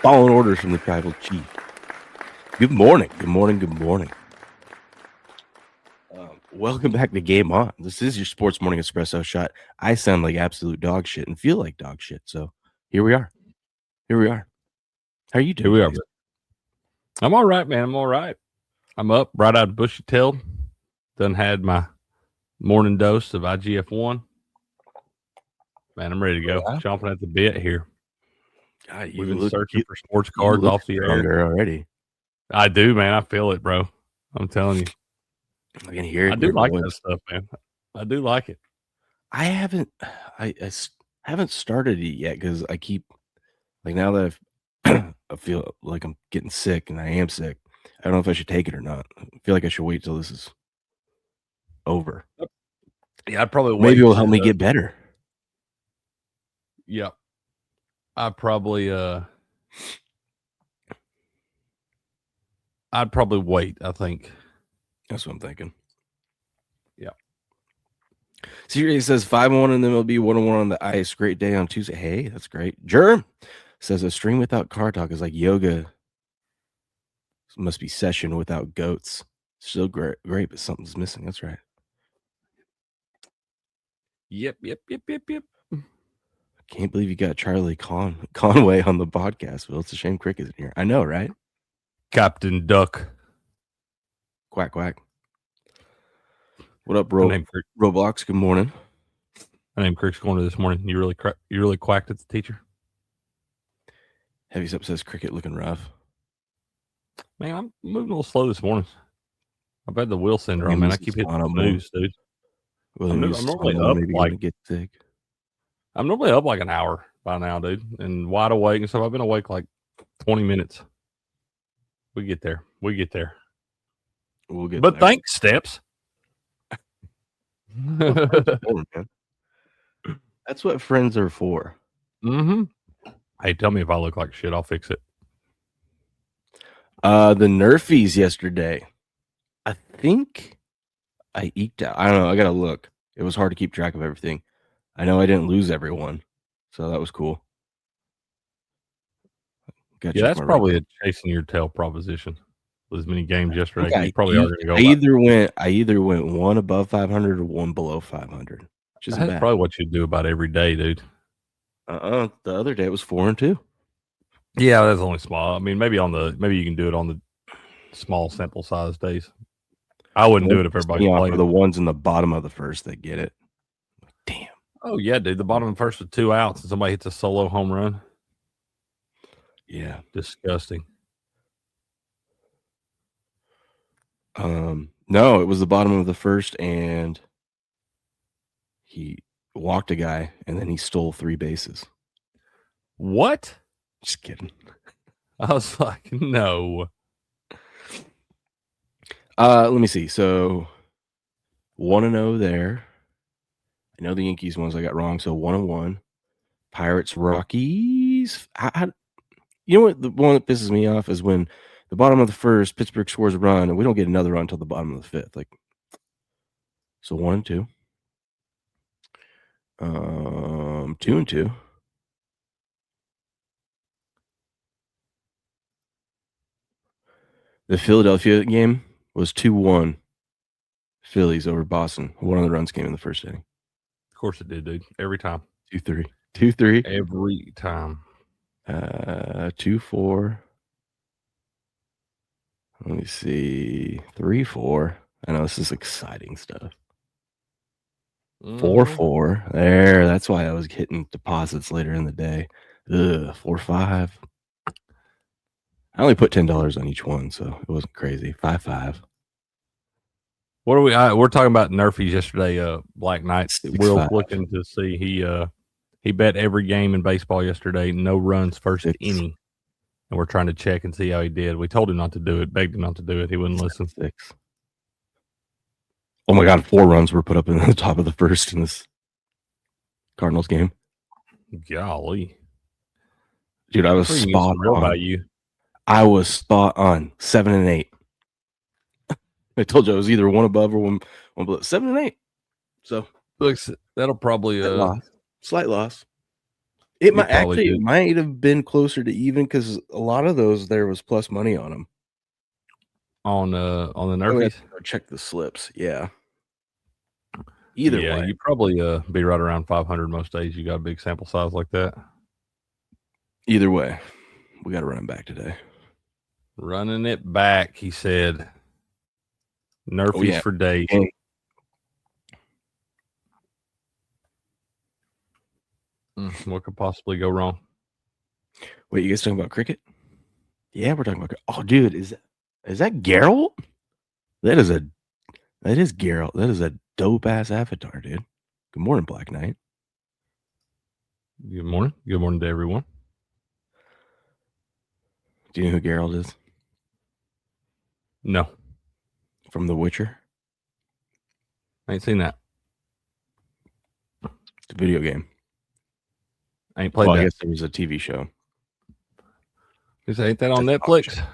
Following orders from the tribal chief. Good morning. Good morning. Good morning. Welcome back to Game On. This is your Sports Morning Espresso Shot. I sound like absolute dog shit and feel like dog shit. So here we are. Here we are. How are you doing? Here we are. I'm all right, man. I'm all right. I'm up, bright eyed, bushy tailed. Done had my morning dose of IGF-1. Man, I'm ready to go. Yeah. Chomping at the bit here. God, We've been searching for sports cards off the air already. I do, man. I feel it, bro. I'm telling you. I can hear it. I do like that stuff, man. I do like it. I haven't started it yet because I keep like now that I feel like I'm getting sick and I am sick. I don't know if I should take it or not. I feel like I should wait till this is over. Yeah, I'd probably wait. Maybe it'll help me get better. Yeah. I'd probably wait, I think. That's what I'm thinking. Yeah. Siri says 5-1 in the MLB, 1-1 on the ice. Great day on Tuesday. Hey, that's great. Germ says a stream without car talk is like yoga. Must be session without goats. Still great, but something's missing. That's right. Yep. Can't believe you got Charlie Conway on the podcast. Well, it's a shame Crick isn't here. I know, right? Captain Duck. Quack, quack. What up, bro? Roblox, good morning. My name Crick's going to this morning. You really quacked at the teacher? Heavy's up says Cricket looking rough. Man, I'm moving a little slow this morning. I've had the wheel syndrome, man. I keep hitting the snooze, dude. Well, I'm normally up like get sick. I'm normally up like an hour by now, dude, and wide awake and stuff. I've been awake like 20 minutes. We get there. We'll get there. But thanks, Steps. That's what friends are for. Mm-hmm. Hey, tell me if I look like shit. I'll fix it. The Nerfies yesterday. I think I eked out. I don't know. I gotta look. It was hard to keep track of everything. I know I didn't lose everyone, so that was cool. Yeah, that's probably a chasing your tail proposition. With as many games yesterday, you probably are going to go. I either went one above 500 or one below 500. That's probably what you do about every day, dude. The other day it was 4-2. Yeah, that's only small. I mean, maybe you can do it on the small sample size days. I wouldn't do it if everybody's playing. For the ones in the bottom of the first that get it. Damn. Oh yeah, dude. The bottom of the first with 2 outs and somebody hits a solo home run. Yeah. Disgusting. No, it was the bottom of the first and he walked a guy and then he stole 3 bases. What? Just kidding. I was like, no. Let me see. So 1-0 there. I know the Yankees ones I got wrong. So 1-1. Pirates, Rockies. You know what? The one that pisses me off is when the bottom of the first, Pittsburgh scores a run, and we don't get another run until the bottom of the fifth. Like, so 1-2. 2-2. The Philadelphia game was 2-1. Phillies over Boston. One of the runs came in the first inning. Of course it did, dude. Every time. 2-3. 2-3. Every time. 2-4. Let me see. 3-4. I know this is exciting stuff. 4-4. There. That's why I was hitting deposits later in the day. 4-5. I only put $10 on each one, so it wasn't crazy. 5-5. What are we? We're talking about Nerfies yesterday. Black Knight. Will's looking to see. He bet every game in baseball yesterday. No runs first inning, and we're trying to check and see how he did. We told him not to do it. Begged him not to do it. He wouldn't listen. 6. Oh my God! 4 runs were put up in the top of the first in this Cardinals game. Golly, dude, I was spot on. About you. I was spot on. 7 and 8. I told you I was either one above or one below. 7 and 8. So looks that'll probably slight loss. It might have been closer to even because a lot of those there was plus money on them. On the I would have Nerfies? to go check the slips, yeah. Either Yeah, way. you probably be right around 500 most days. You got a big sample size like that. Either way, we got to run it back today. Running it back, he said. Nerfies for days. What could possibly go wrong? Wait, you guys talking about cricket? Yeah, we're talking about. Oh, dude, is that Geralt? That is Geralt. That is a dope ass avatar, dude. Good morning, Black Knight. Good morning. Good morning to everyone. Do you know who Geralt is? No. From The Witcher? I ain't seen that. It's a video game. I ain't played that. I guess there was a TV show. Ain't that on Netflix?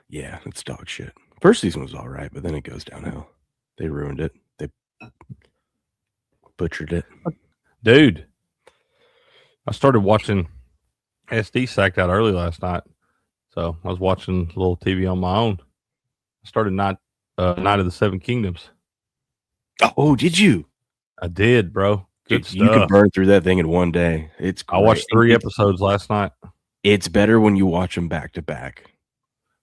Yeah, it's dog shit. First season was all right, but then it goes downhill. They ruined it. They butchered it. Dude, I started watching SD sacked out early last night. So I was watching a little TV on my own. I started Night of the Seven Kingdoms. Oh, did you? I did, bro. Good stuff. You could burn through that thing in one day. It's great. I watched 3 episodes last night. It's better when you watch them back to back.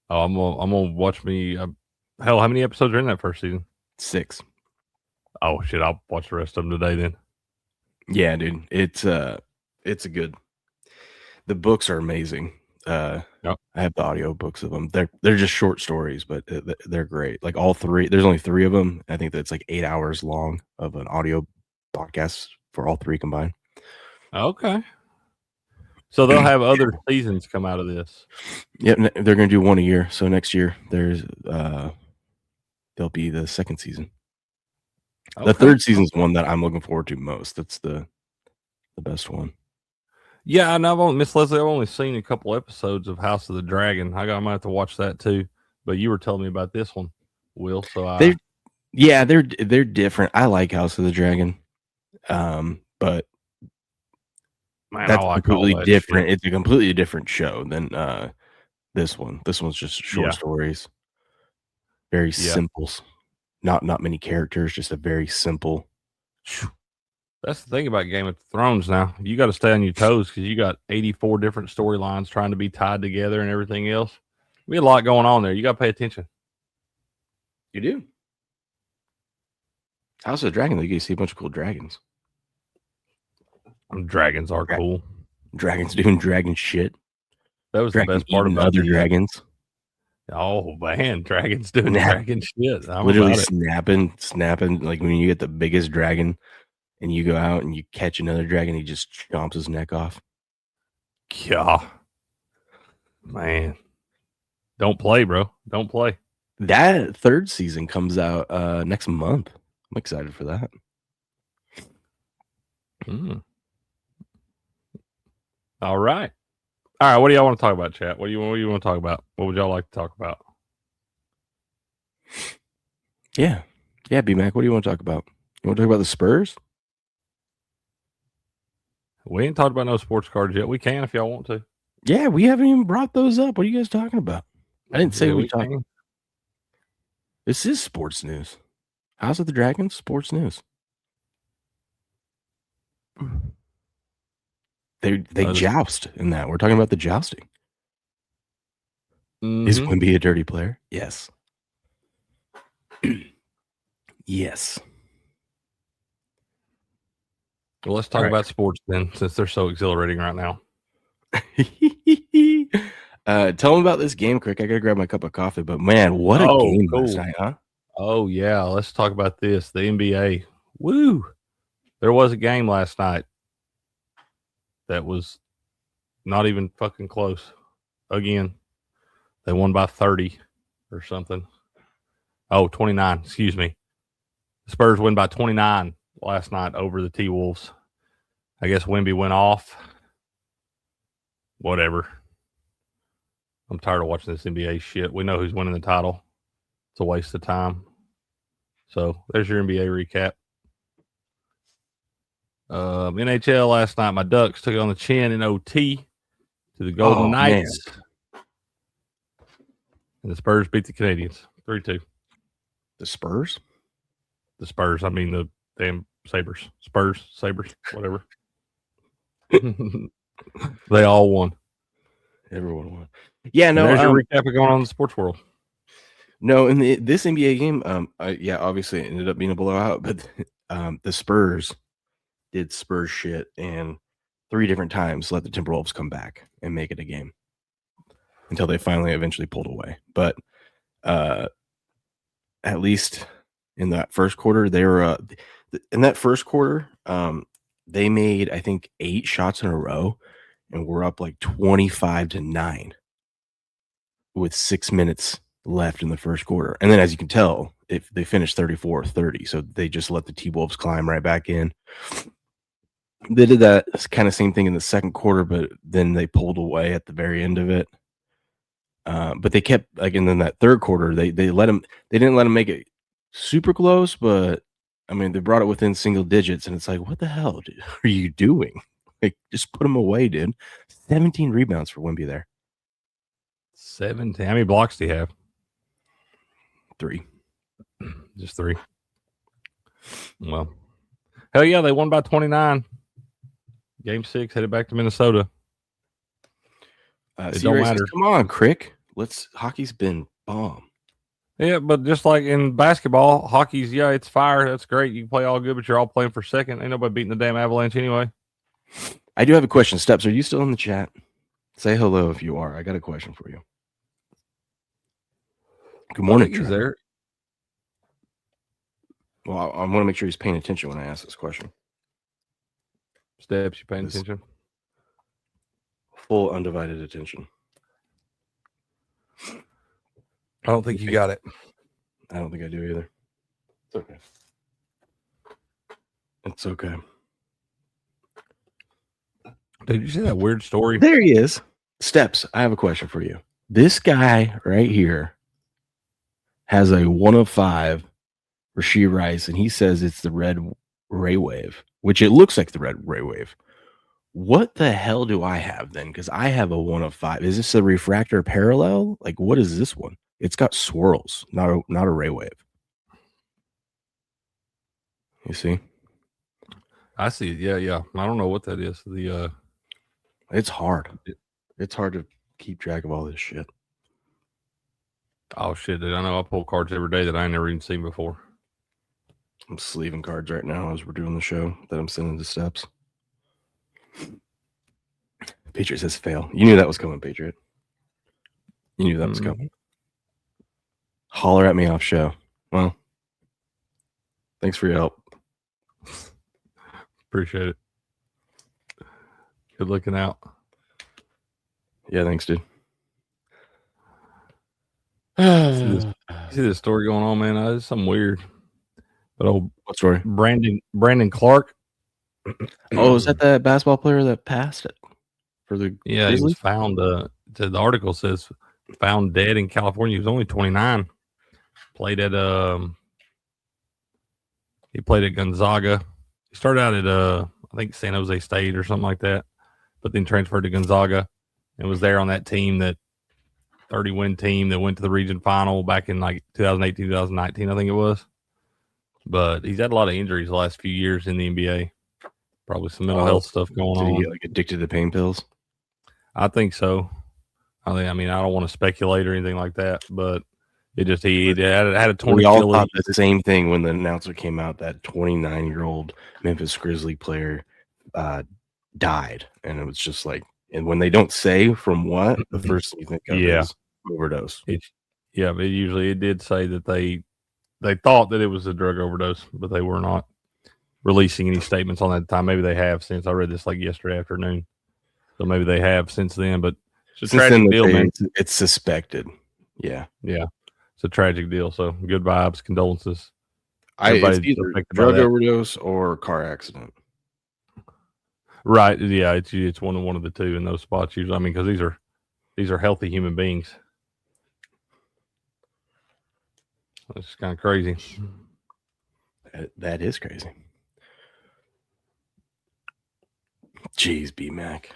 Oh, I'm gonna watch me. Hell, how many episodes are in that first season? 6. Oh shit! I'll watch the rest of them today then. Yeah, dude, it's a good. The books are amazing. Yep. I have the audio books of them. They're just short stories, but they're great. Like all 3. There's only 3 of them. I think that's like 8 hours long of an audio podcast for all 3 combined. Okay. So they'll have other seasons come out of this. Yep, they're going to do one a year. So next year there'll be the second season. Okay. The third season is one that I'm looking forward to most. That's the best one. Yeah, and Miss Leslie, I've only seen a couple episodes of House of the Dragon. I might have to watch that too. But you were telling me about this one, Will. So they're different. I like House of the Dragon, but man, that's completely different. Shit. It's a completely different show than this one. This one's just short stories, very simple. Not many characters, just a very simple. That's the thing about Game of Thrones now. You got to stay on your toes because you got 84 different storylines trying to be tied together and everything else. We had a lot going on there. You got to pay attention. You do. House of the Dragon, you get to see a bunch of cool dragons. Dragons are cool. Dragons doing dragon shit. That was the best part about other dragons. Oh man, dragons doing dragon shit. Literally snapping. Like when you get the biggest dragon and you go out and you catch another dragon, he just chomps his neck off. Yeah. Man. Don't play, bro. Don't play. That third season comes out next month. I'm excited for that. All right. What do y'all want to talk about, chat? What do you want to talk about? What would y'all like to talk about? Yeah, B-Mac, what do you want to talk about? You want to talk about the Spurs? We ain't talked about no sports cards yet. We can if y'all want to. Yeah, we haven't even brought those up. What are you guys talking about? I didn't say we talked. This is sports news. House of the Dragons, sports news. They joust in that. We're talking about the jousting. Mm-hmm. Is Wemby a dirty player? Yes. Yes. Well, let's talk about sports then, since they're so exhilarating right now. Tell them about this game, Crick. I gotta grab my cup of coffee, but man, what a game last night, huh? Oh yeah, let's talk about this. The NBA. Woo! There was a game last night that was not even fucking close. Again, they won by 30 or something. Oh, 29. Excuse me. The Spurs win by 29 last night over the T-Wolves. I guess Wemby went off. Whatever. I'm tired of watching this NBA shit. We know who's winning the title. It's a waste of time. So there's your NBA recap. NHL last night, my Ducks took it on the chin in OT to the Golden Knights. Man. And the Spurs beat the Canadians 3-2. The Spurs? The Spurs. I mean the damn Sabres. Spurs, Sabres, whatever. They all won. Everyone won. Yeah, no. There's your recap of going on in the sports world. No, in this NBA game, yeah, obviously it ended up being a blowout, but the Spurs did Spurs shit and 3 different times let the Timberwolves come back and make it a game until they finally eventually pulled away. But at least in that first quarter, they were in that first quarter, they made, I think, 8 shots in a row and we're up like 25-9 with 6 minutes left in the first quarter. And then as you can tell, they finished 34-30. So they just let the T-Wolves climb right back in. They did that kind of same thing in the second quarter, but then they pulled away at the very end of it. But they kept and then that third quarter, they didn't let them make it super close, but I mean, they brought it within single digits, and it's like, what the hell are you doing? Like, just put them away, dude. 17 rebounds for Wemby there. 17. How many blocks do you have? 3. Just 3. Well, hell yeah, they won by 29. Game 6, headed back to Minnesota. It don't matter. Come on, Crick. Hockey's been bomb. Yeah, but just like in basketball, hockey's, yeah, it's fire. That's great. You can play all good, but you're all playing for second. Ain't nobody beating the damn Avalanche anyway. I do have a question. Steps, are you still in the chat? Say hello if you are. I got a question for you. Good morning, he's there. Well, I want to make sure he's paying attention when I ask this question. Steps, you paying attention? Full undivided attention. I don't think you got it. I don't think I do either. It's okay. It's okay. Did you see that weird story? There he is. Steps, I have a question for you. This guy right here has a 1 of 5 Rashee Rice, and he says it's the red ray wave, which it looks like the red ray wave. What the hell do I have then? Because I have a 1 of 5. Is this a refractor parallel? Like, what is this one? It's got swirls, not a ray wave. You see? I see it. Yeah. I don't know what that is. It's hard. It's hard to keep track of all this shit. Oh shit, dude! I know I pull cards every day that I ain't never even seen before. I'm sleeving cards right now as we're doing the show that I'm sending to Steps. Patriot says fail. You knew that was coming, Patriot. You knew that was coming. Holler at me off show. Well, thanks for your help. Appreciate it. Good looking out. Yeah, thanks, dude. See this story going on, man? It's something weird. But what story? Brandon Clark. Oh, is that the basketball player that passed it for the Grizzlies? He was found. The article says found dead in California. He was only 29. He played at Gonzaga. He started out at I think San Jose State or something like that, but then transferred to Gonzaga and was there on that team, that 30-win team that went to the region final back in like 2018, 2019, I think it was. But he's had a lot of injuries the last few years in the NBA. Probably some mental health stuff going on. Did he like addicted to pain pills? I think so. I don't want to speculate or anything like that, but it just he had a 20. We all thought the same thing when the announcer came out that 29-year-old Memphis Grizzly player died, and it was just like, and when they don't say from what, the first thing you think of is overdose. It did say that they thought that it was a drug overdose, but they were not releasing any statements on that time. Maybe they have since. I read this like yesterday afternoon, so maybe they have since then. But it's a tragic deal, man. It's suspected. Yeah. It's a tragic deal. So good vibes, condolences. It's either drug overdose or car accident. Right. Yeah. It's one of the two in those spots usually. I mean, because these are healthy human beings. It's kind of crazy. That is crazy. Jeez, B-Mac.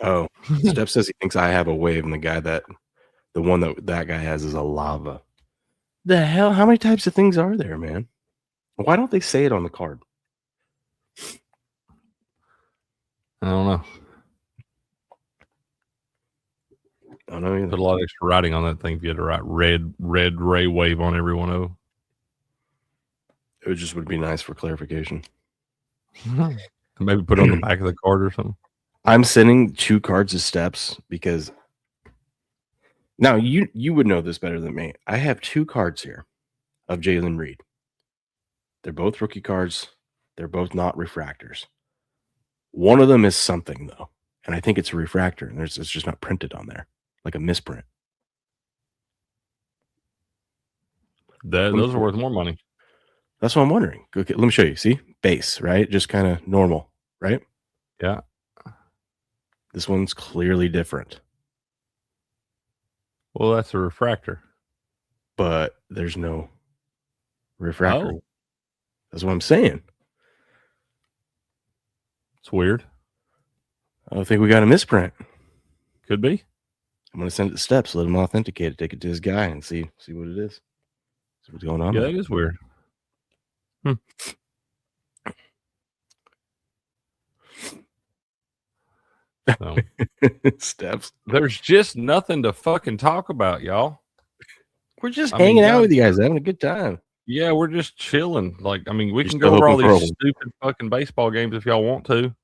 Oh, Steph says he thinks I have a wave, and the one that guy has is a lava. The hell? How many types of things are there, man? Why don't they say it on the card? I don't know. I don't know either. Put a lot of extra writing on that thing if you had to write red ray wave on every one of them. It just would be nice for clarification. Maybe put it on the back of the card or something. I'm sending 2 cards as Steps because now you would know this better than me. I have 2 cards here of Jalen Reed. They're both rookie cards. They're both not refractors. One of them is something though, and I think it's a refractor, and it's just not printed on there, like a misprint. Those are worth more money. That's what I'm wondering. Okay, let me show you. See? Base, right? Just kind of normal, right? Yeah. This one's clearly different. Well, that's a refractor. But there's no refractor. Oh. That's what I'm saying. It's weird. I don't think we got a misprint. Could be. I'm going to send it to Steps, let him authenticate it, take it to his guy, and see what it is. See what's going on. Yeah, that is weird. So. Steps. There's just nothing to fucking talk about, y'all. We're just hanging out with you guys, having a good time. Yeah, we're just chilling. Like, I mean, we can go over all these stupid fucking baseball games if y'all want to.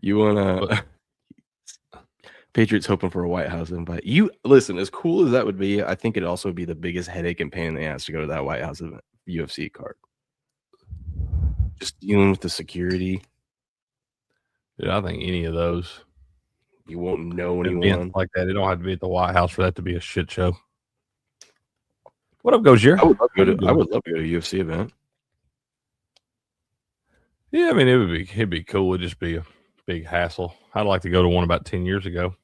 You want to... Patriots hoping for a White House invite. You listen, as cool as that would be, I think it'd also be the biggest headache and pain in the ass to go to that White House event, UFC card. Just dealing with the security. Yeah, I think any of those. You won't know anyone like that. It don't have to be at the White House for that to be a shit show. What up, Gosier? I would love to go to a UFC event. Yeah, I mean it'd be cool. It'd just be a big hassle. I'd like to go to one about 10 years ago.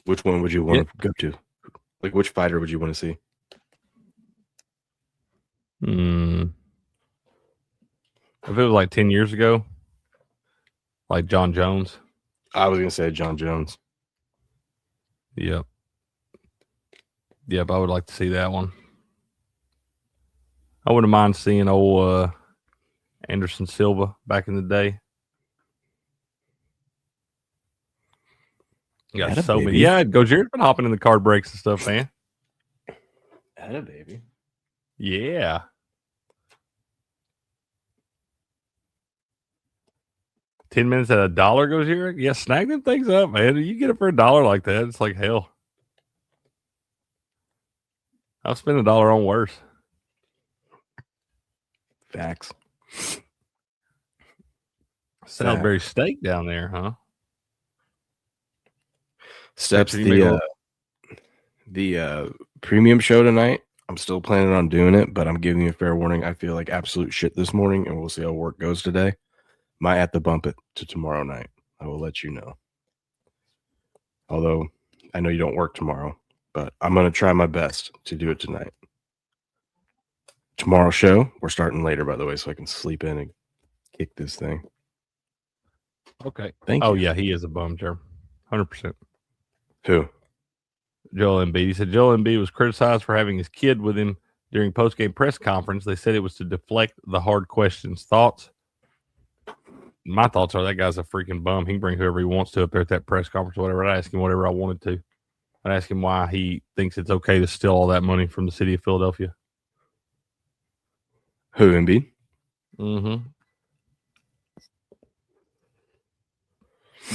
Which one would you want to go to? Like, which fighter would you want to see? If it was like 10 years ago, like John Jones. I was gonna say John Jones. Yep, I would like to see that one. I wouldn't mind seeing old Anderson Silva back in the day. Got so many. Yeah, Gojir's been hopping in the card breaks and stuff, man. Atta baby. Yeah. $10 at $1 Gojir. Yeah, snag them things up, man. You get it for $1 like that, it's like hell. I'll spend $1 on worse. Facts. Salisbury steak down there, huh? Steps the premium show tonight. I'm still planning on doing it, but I'm giving you a fair warning. I feel like absolute shit this morning, and we'll see how work goes today. Might have to bump it to tomorrow night. I will let you know. Although I know you don't work tomorrow, but I'm going to try my best to do it tonight. Tomorrow's show, we're starting later, by the way, so I can sleep in and kick this thing. Okay. Thank you. Oh, yeah, he is a bum, Jerm. 100%. Who? Joel Embiid. He said Joel Embiid was criticized for having his kid with him during post-game press conference. They said it was to deflect the hard questions. Thoughts? My thoughts are that guy's a freaking bum. He can bring whoever he wants to up there at that press conference or whatever. I'd ask him whatever I wanted to. I'd ask him why he thinks it's okay to steal all that money from the city of Philadelphia. Who, Embiid? Mm-hmm.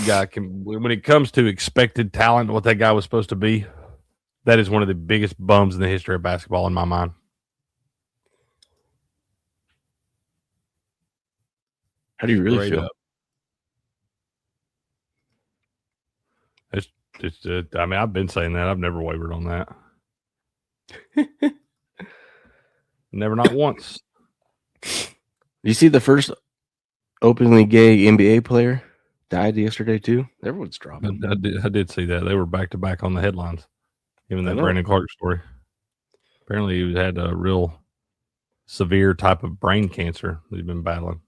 Guy can, when it comes to expected talent, what that guy was supposed to be, that is one of the biggest bums in the history of basketball in my mind. How do you really feel? It's I mean, I've been saying that. I've never wavered on that. Never, not once. You see the first openly gay NBA player died yesterday too? Everyone's dropping. I did see that. They were back to back on the headlines. Even that Brandon Clark story. Apparently, he had a real severe type of brain cancer that he's been battling.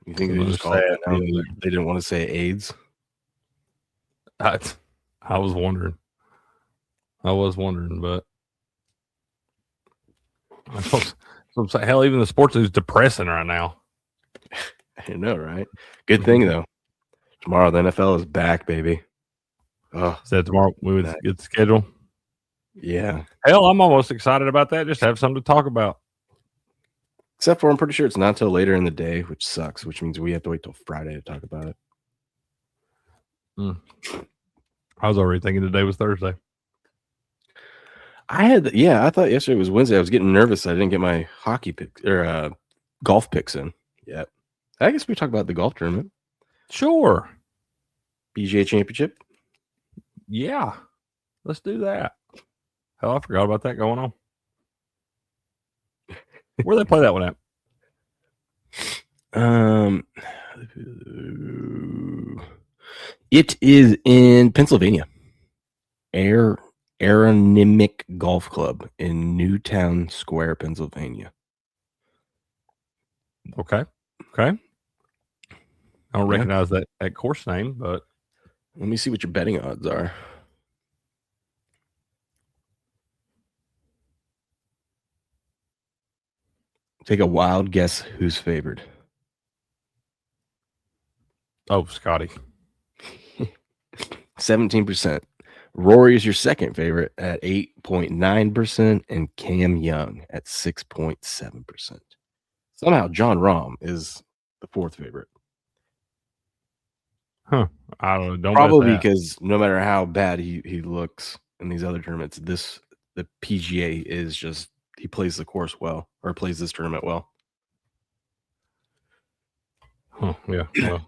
You think they just call it that now? They didn't want to say AIDS? I was wondering. But hell, even the sports news is depressing right now. I know, right? Good thing though. Tomorrow the NFL is back, baby. Oh, is that tomorrow? We would get the schedule. Yeah. Hell, I'm almost excited about that. Just to have something to talk about. Except for I'm pretty sure it's not until later in the day, which sucks. Which means we have to wait till Friday to talk about it. I was already thinking today was Thursday. I thought yesterday was Wednesday. I was getting nervous. I didn't get my hockey picks or golf picks in yet. I guess we talk about the golf tournament. Sure. PGA Championship. Yeah, let's do that. Hell, I forgot about that going on. Where they play that one at? It is in Pennsylvania. Aeronymmic Golf Club in Newtown Square, Pennsylvania. Okay. I don't recognize that course name, but let me see what your betting odds are. Take a wild guess who's favored. Oh, Scotty. 17%. Rory is your second favorite at 8.9%, and Cam Young at 6.7%. Somehow John Rahm is the fourth favorite. Huh. I don't know. Probably because no matter how bad he looks in these other tournaments, the PGA is just he plays the course well, or plays this tournament well. Huh, yeah. Well.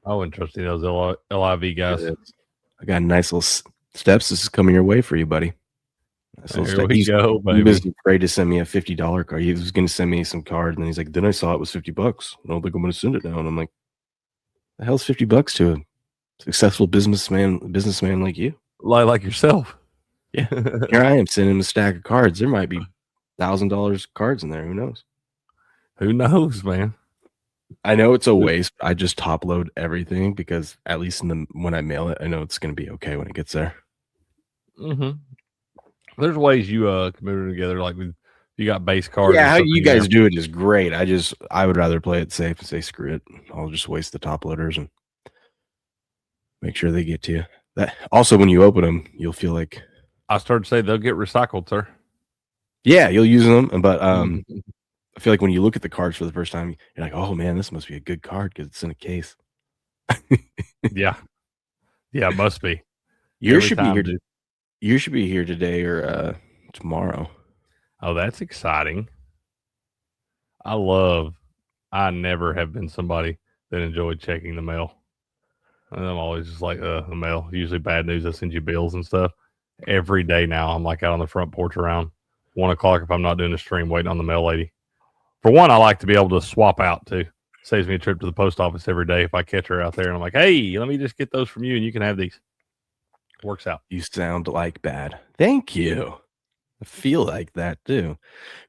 Oh, interesting. Those LIV guys. I got nice little steps. This is coming your way for you, buddy. Nice Here we go, baby. He was afraid to send me a $50 card. He was going to send me some card, and then he's like, then I saw it was $50. I don't think I'm going to send it now. And I'm like, the hell's $50 to a successful businessman like you? Like yourself. Yeah. Here I am sending him a stack of cards. There might be $1,000 cards in there. Who knows? Who knows, man? I know it's a waste. I just top load everything because at least when I mail it, I know it's going to be okay when it gets there. Mm-hmm. There's ways you can move it together. Like you got base cards. Yeah, how you guys do it is great. I would rather play it safe and say screw it. I'll just waste the top loaders and make sure they get to you. That also, when you open them, you'll feel like I started to say they'll get recycled, sir. Yeah, you'll use them, but I feel like when you look at the cards for the first time, you're like, oh man, this must be a good card because it's in a case. Yeah, it must be. Yours should be here today or tomorrow. Oh, that's exciting. I never have been somebody that enjoyed checking the mail. And I'm always just like, the mail, usually bad news. I send you bills and stuff. Every day now, I'm like out on the front porch around 1 o'clock if I'm not doing a stream waiting on the mail lady. For one, I like to be able to swap out too. Saves me a trip to the post office every day if I catch her out there and I'm like, hey, let me just get those from you and you can have these. Works out. You sound like bad. Thank you. I feel like that too.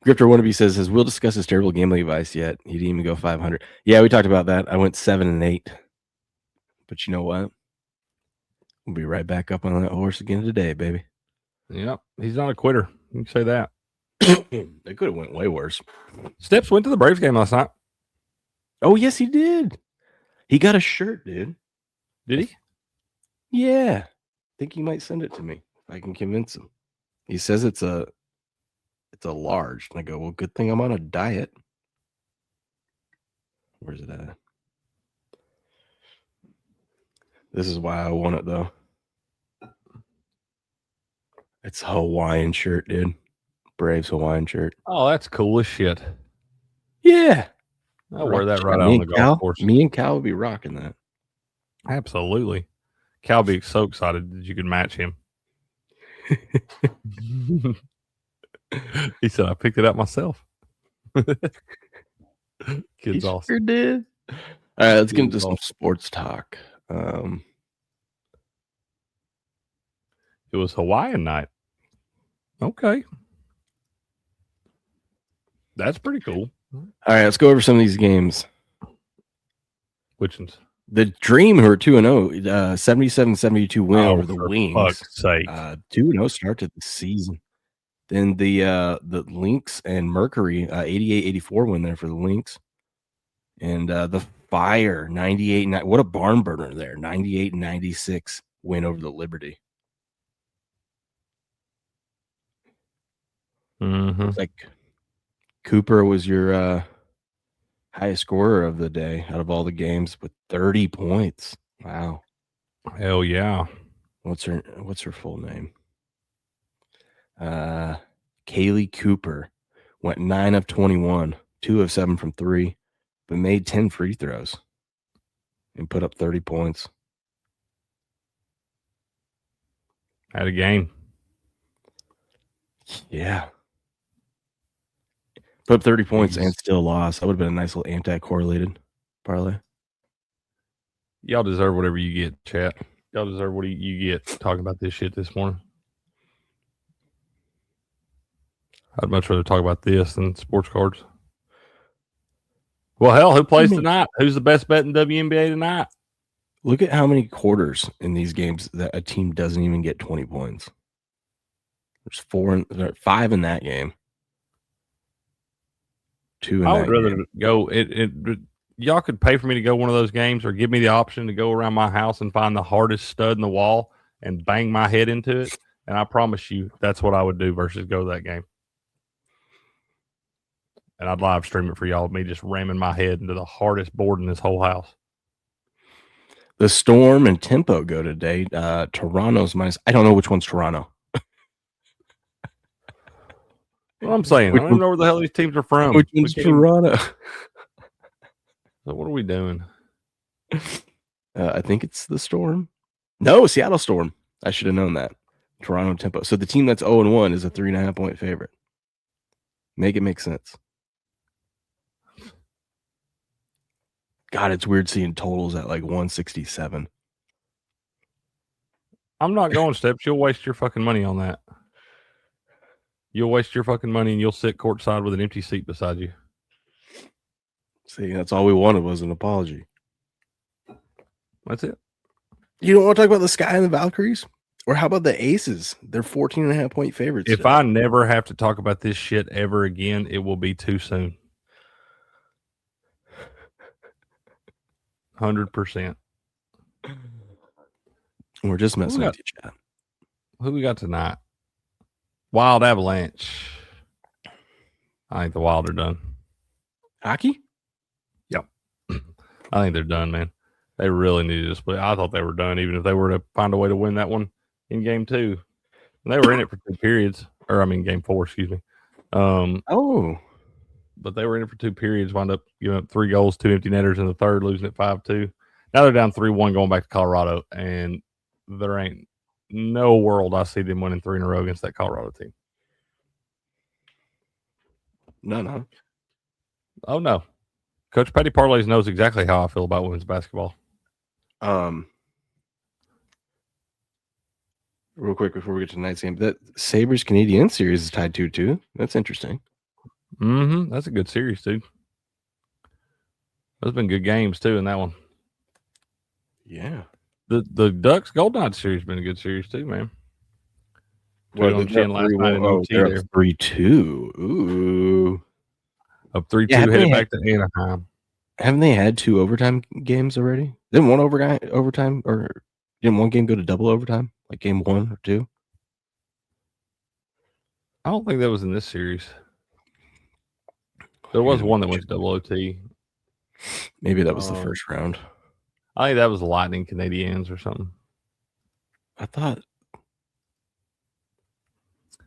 Grifter Wannabe says, has Will discussed his terrible gambling advice yet? He didn't even go 500. Yeah, we talked about that. I went 7 and 8. But you know what? We'll be right back up on that horse again today, baby. Yep. He's not a quitter. You can say that. They could have went way worse. Steps went to the Braves game last night. Oh, yes, he did. He got a shirt, dude. Did he? Yeah. I think he might send it to me if I can convince him. He says it's a large. And I go, well, good thing I'm on a diet. Where's it at? This is why I want it, though. It's a Hawaiian shirt, dude. Braves Hawaiian shirt. Oh, that's cool as shit. Yeah. I'll wear that right out on the golf course. Me and Cal would be rocking that. Absolutely. Cal would be so excited that you could match him. He said, I picked it up myself. Kid's awesome. Sure did. All right, let's get into some sports talk. It was Hawaiian night. Okay. That's pretty cool. All right, let's go over some of these games. Which ones? The Dream, who are 2-0, 77-72 win over the Wings. Fuck's sake. 2-0 start to the season. Then the Lynx and Mercury, 88-84 win there for the Lynx. And the Fire, 98. What a barn burner there. 98-96 win over the Liberty. Looks like Cooper was your highest scorer of the day out of all the games with 30 points. Wow. Hell yeah. What's her full name? Kaylee Cooper went 9 of 21, 2 of 7 from 3, but made 10 free throws and put up 30 points. Had a game. Yeah. Put up 30 points and still lost. That would have been a nice little anti-correlated parlay. Y'all deserve whatever you get, chat. Y'all deserve what you get talking about this shit this morning. I'd much rather talk about this than sports cards. Well, hell, who plays tonight? Who's the best bet in WNBA tonight? Look at how many quarters in these games that a team doesn't even get 20 points. There's 5 in that game. 2 in that game. I would rather go. Y'all could pay for me to go one of those games or give me the option to go around my house and find the hardest stud in the wall and bang my head into it. And I promise you that's what I would do versus go to that game. And I'd live stream it for y'all, me just ramming my head into the hardest board in this whole house. The Storm and Tempo go today. Toronto's minus. I don't know which one's Toronto. What I'm saying, I don't even know where the hell these teams are from. Which one's Toronto? So what are we doing? I think it's the Storm. No, Seattle Storm. I should have known that. Toronto Tempo. So the team that's 0-1 is a 3.5 point favorite. Make it make sense. God, it's weird seeing totals at like 167. I'm not going steps. You'll waste your fucking money on that. You'll waste your fucking money and you'll sit courtside with an empty seat beside you. See, that's all we wanted was an apology. That's it. You don't want to talk about the Sky and the Valkyries? Or how about the Aces? They're 14.5 point favorites. If I never have to talk about this shit ever again, it will be too soon. 100%. We're just messing with you, chat. Who we got tonight? Wild Avalanche. I think the Wild are done. Hockey? Yep. I think they're done, man. They really needed to split. I thought they were done, even if they were to find a way to win that one in game 2. And they were in it for 2 periods. Or, I mean, game 4, excuse me. But they were in it for 2 periods, wound up giving up 3 goals, 2 empty netters in the third, losing it 5-2. Now they're down 3-1 going back to Colorado, and there ain't no world I see them winning 3 in a row against that Colorado team. No. Oh, no. Coach Patty Parlays knows exactly how I feel about women's basketball. Real quick before we get to tonight's game, that Sabres Canadian series is tied 2-2. That's interesting. That's a good series, dude. Those have been good games too in that one. Yeah. The Ducks Golden Knights series has been a good series too, man. Well, on chin last night in OT there. 3-2. Ooh. Up 3-2 headed back to Anaheim. Haven't they had 2 overtime games already? Didn't one overtime or didn't one game go to double overtime? Like game 1 or 2? I don't think that was in this series. There was one that went to double OT. Maybe that was the first round. I think that was Lightning Canadiens or something. I thought.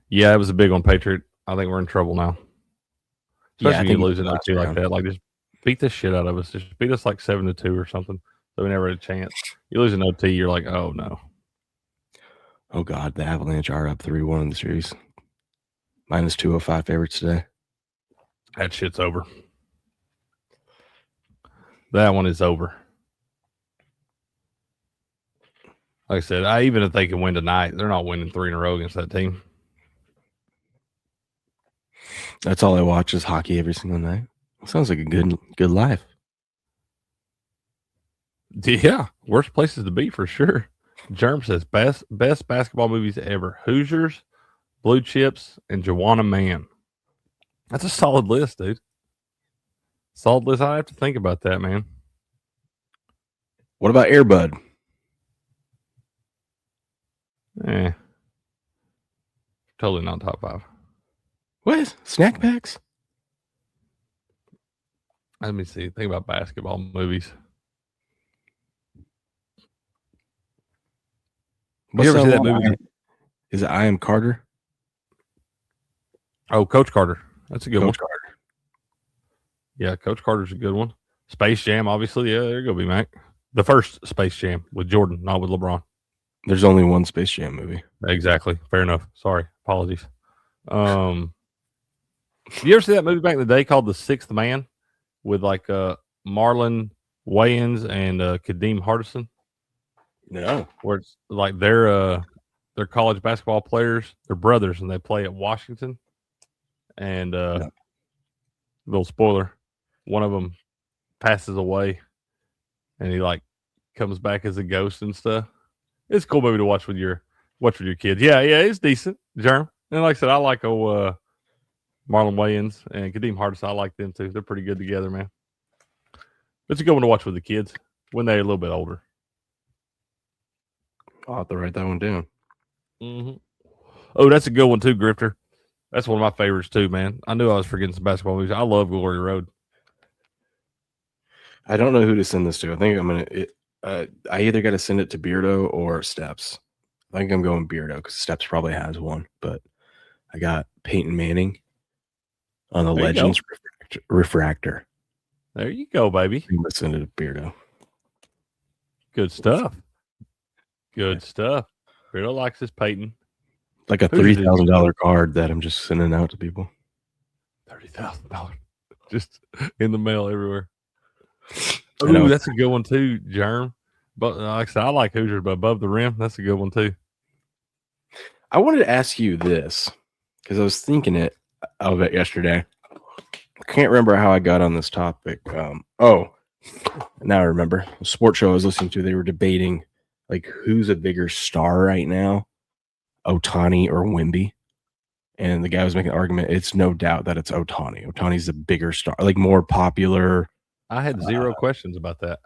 Yeah, it was a big one, Patriot. I think we're in trouble now. Especially when you lose an OT like that. Like, just beat the shit out of us. Just beat us like 7-2 or something. So we never had a chance. You lose an OT, you're like, oh, no. Oh, God. The Avalanche are up 3-1 in the series. Minus 205 favorites today. That shit's over. That one is over. Like I said, even if they can win tonight, they're not winning 3 in a row against that team. That's all I watch is hockey every single night. Sounds like a good life. Yeah, worst places to be for sure. Germ says best basketball movies ever: Hoosiers, Blue Chips, and Joanna Man. That's a solid list, dude. Solid list. I have to think about that, man. What about Airbud? Totally not top 5. What? Snack packs? Let me see. Think about basketball movies. You ever see that movie? Is it I Am Carter? Oh, Coach Carter. That's a good one. Coach Carter. Yeah, Coach Carter's a good one. Space Jam, obviously. Yeah, there you go, B-Mac. The first Space Jam with Jordan, not with LeBron. There's only one Space Jam movie. Exactly. Fair enough. Sorry. Apologies. You ever see that movie back in the day called The Sixth Man with like Marlon Wayans and Kadeem Hardison? No. Where it's like they're college basketball players. They're brothers and they play at Washington. And No. little spoiler, one of them passes away and he like comes back as a ghost and stuff. It's a cool movie to watch with your kids. Yeah, it's decent, Germ. And like I said, I like Marlon Wayans and Kadeem Hardison. I like them too. They're pretty good together, man. It's a good one to watch with the kids when they're a little bit older. I'll have to write that one down. Mm-hmm. Oh, that's a good one too, Grifter. That's one of my favorites too, man. I knew I was forgetting some basketball movies. I love Glory Road. I don't know who to send this to. I think I'm gonna. I either got to send it to Beardo or Steps. I think I'm going Beardo because Steps probably has one. But I got Peyton Manning on the Legends Refractor. There you go, baby. I'm gonna send it to Beardo. Good stuff. Good stuff. Beardo likes his Peyton. Like a $30,000 card that I'm just sending out to people. $30,000 just in the mail everywhere. Oh, that's a good one too, Germ. But like I said, I like Hoosiers, but above the rim, that's a good one too. I wanted to ask you this because I was thinking of it yesterday. I can't remember how I got on this topic. Now I remember. The sports show I was listening to, they were debating like who's a bigger star right now, Ohtani or Wemby. And the guy was making an argument. It's no doubt that it's Ohtani. Ohtani's the bigger star, like more popular. I had zero questions about that.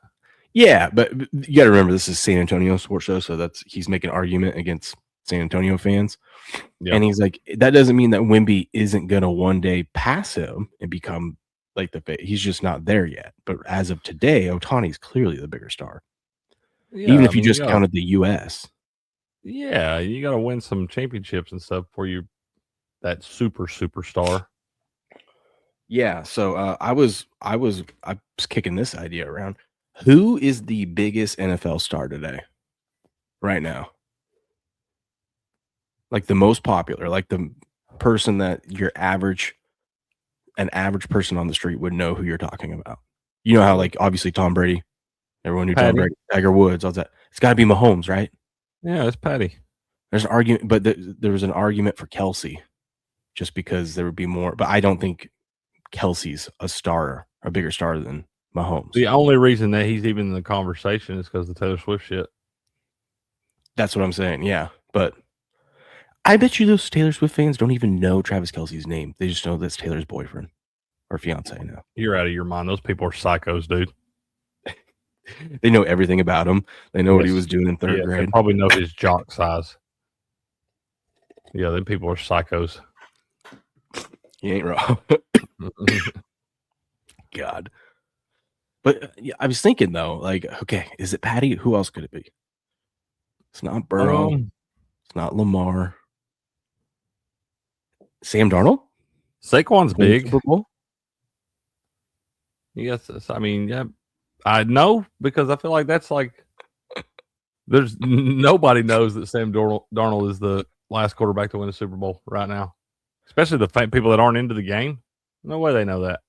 Yeah, but you got to remember this is San Antonio sports show, so he's making an argument against San Antonio fans. Yep. And he's like, that doesn't mean that Wemby isn't going to one day pass him and become like he's just not there yet. But as of today, Ohtani's clearly the bigger star. Yeah, even if you just counted the U.S. Yeah, you got to win some championships and stuff before you that superstar. Yeah, so I was kicking this idea around. Who is the biggest NFL star today? Right now. Like the most popular, like the person that an average person on the street would know who you're talking about. You know how like obviously Tom Brady, everyone knew Tom Brady, Tiger Woods, all that. It's got to be Mahomes, right? Yeah, it's Patty. There's an argument, but there was an argument for Kelsey just because there would be more. But I don't think Kelsey's a bigger star than Mahomes. The only reason that he's even in the conversation is because of the Taylor Swift shit. That's what I'm saying. Yeah. But I bet you those Taylor Swift fans don't even know Travis Kelce's name. They just know that's Taylor's boyfriend or fiance now. You're out of your mind. Those people are psychos, dude. They know everything about him. They know what he was doing in third grade. They probably know his jock size. Yeah, them people are psychos. You ain't wrong. God. But I was thinking, though, like, okay, is it Patty? Who else could it be? It's not Burrow. It's not Lamar. Sam Darnold? Saquon's big. Super Bowl? Yes, I mean, yeah, I know because I feel like that's like there's nobody knows that Sam Darnold is the last quarterback to win a Super Bowl right now, especially the people that aren't into the game. No way they know that.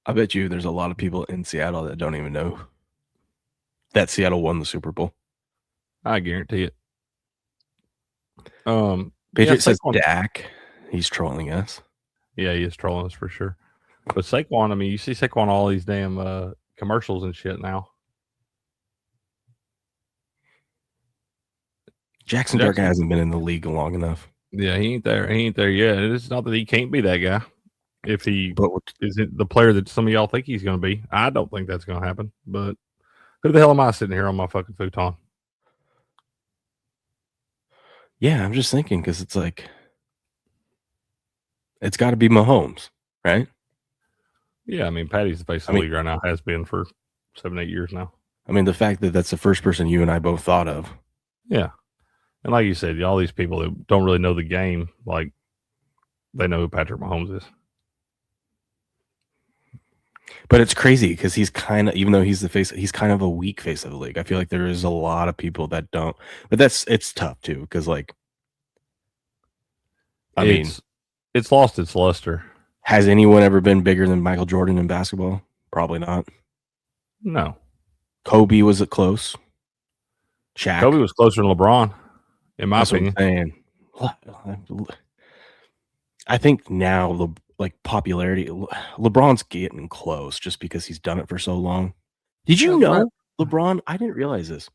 I bet you there's a lot of people in Seattle that don't even know that Seattle won the Super Bowl. I guarantee it. Patriot says Dak. He's trolling us. Yeah, he is trolling us for sure. But Saquon, I mean, you see Saquon all these damn commercials and shit now. Jackson Dart hasn't been in the league long enough. Yeah, he ain't there. He ain't there yet. It's not that he can't be that guy. If he isn't the player that some of y'all think he's going to be, I don't think that's going to happen. But who the hell am I sitting here on my fucking futon? Yeah, I'm just thinking because it's like it's got to be Mahomes, right? Yeah, I mean, Patty's the face of the league right now. Has been for 7-8 years now. I mean, the fact that that's the first person you and I both thought of. Yeah. And like you said, all these people that don't really know the game, like, they know who Patrick Mahomes is. But it's crazy because he's kind of, even though he's the face, he's kind of a weak face of the league. I feel like there is a lot of people that don't. But it's tough too because, like, I mean, it's lost its luster. Has anyone ever been bigger than Michael Jordan in basketball? Probably not. No. Kobe was close. Shaq. Kobe was closer than LeBron, in my opinion. What I'm saying. I think now the popularity, LeBron's getting close just because he's done it for so long. Did you know LeBron? I didn't realize this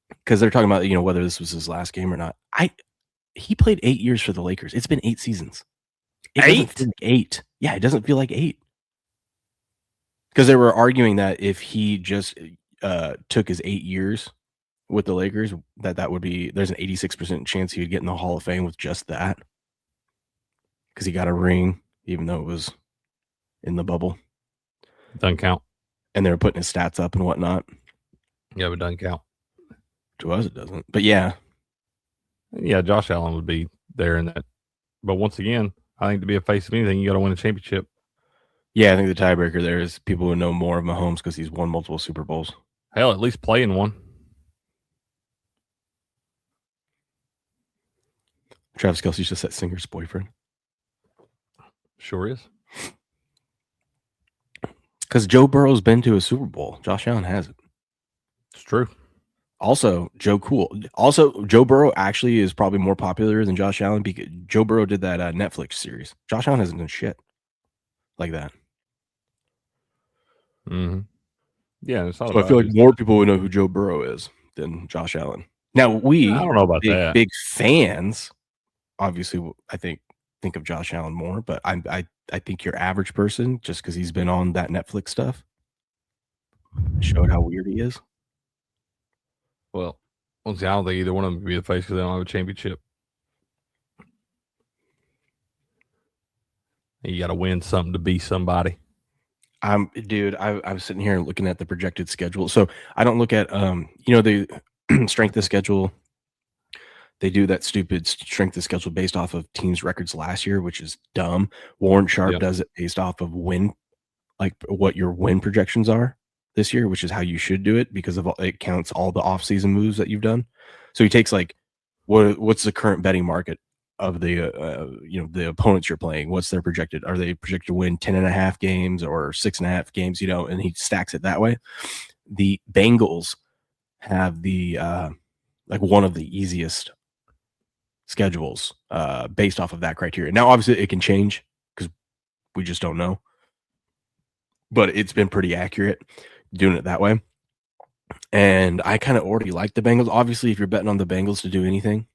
because they're talking about whether this was his last game or not. He played 8 years for the Lakers. It's been 8 seasons. It doesn't feel like 8. Yeah, it doesn't feel like 8. Because they were arguing that if he just took his 8 years with the Lakers, that would be, there's an 86% chance he would get in the Hall of Fame with just that. Because he got a ring, even though it was in the bubble. Doesn't count. And they were putting his stats up and whatnot. Yeah, but it doesn't count. To us, it doesn't. But yeah. Yeah, Josh Allen would be there in that. But once again, I think to be a face of anything, you got to win a championship. Yeah, I think the tiebreaker there is people who know more of Mahomes because he's won multiple Super Bowls. Hell, at least play in one. Travis Kelce's just that singer's boyfriend. Sure is. Because Joe Burrow's been to a Super Bowl. Josh Allen hasn't. It's true. Also, Joe Burrow actually is probably more popular than Josh Allen because Joe Burrow did that Netflix series. Josh Allen hasn't done shit like that. Mm-hmm. Yeah, it's not so I feel like more people would know who Joe Burrow is than Josh Allen. Now I don't know about that. Big fans, obviously, I think of Josh Allen more, but I think your average person, just because he's been on that Netflix stuff, showed how weird he is. Well, I don't think either one of them can be the face because they don't have a championship. You got to win something to be somebody. Dude, I'm sitting here looking at the projected schedule. So I don't look at the strength of schedule. They do that stupid strength of schedule based off of teams' records last year, which is dumb. Warren Sharp does it based off of what your win projections are this year, which is how you should do it because it counts all the offseason moves that you've done. So he takes what's the current betting market of the the opponents you're playing. What's their projected? Are they projected to win 10.5 games or 6.5 games? And he stacks it that way. The Bengals have the one of the easiest schedules based off of that criteria. Now, obviously, it can change because we just don't know. But it's been pretty accurate doing it that way. And I kind of already like the Bengals. Obviously, if you're betting on the Bengals to do anything,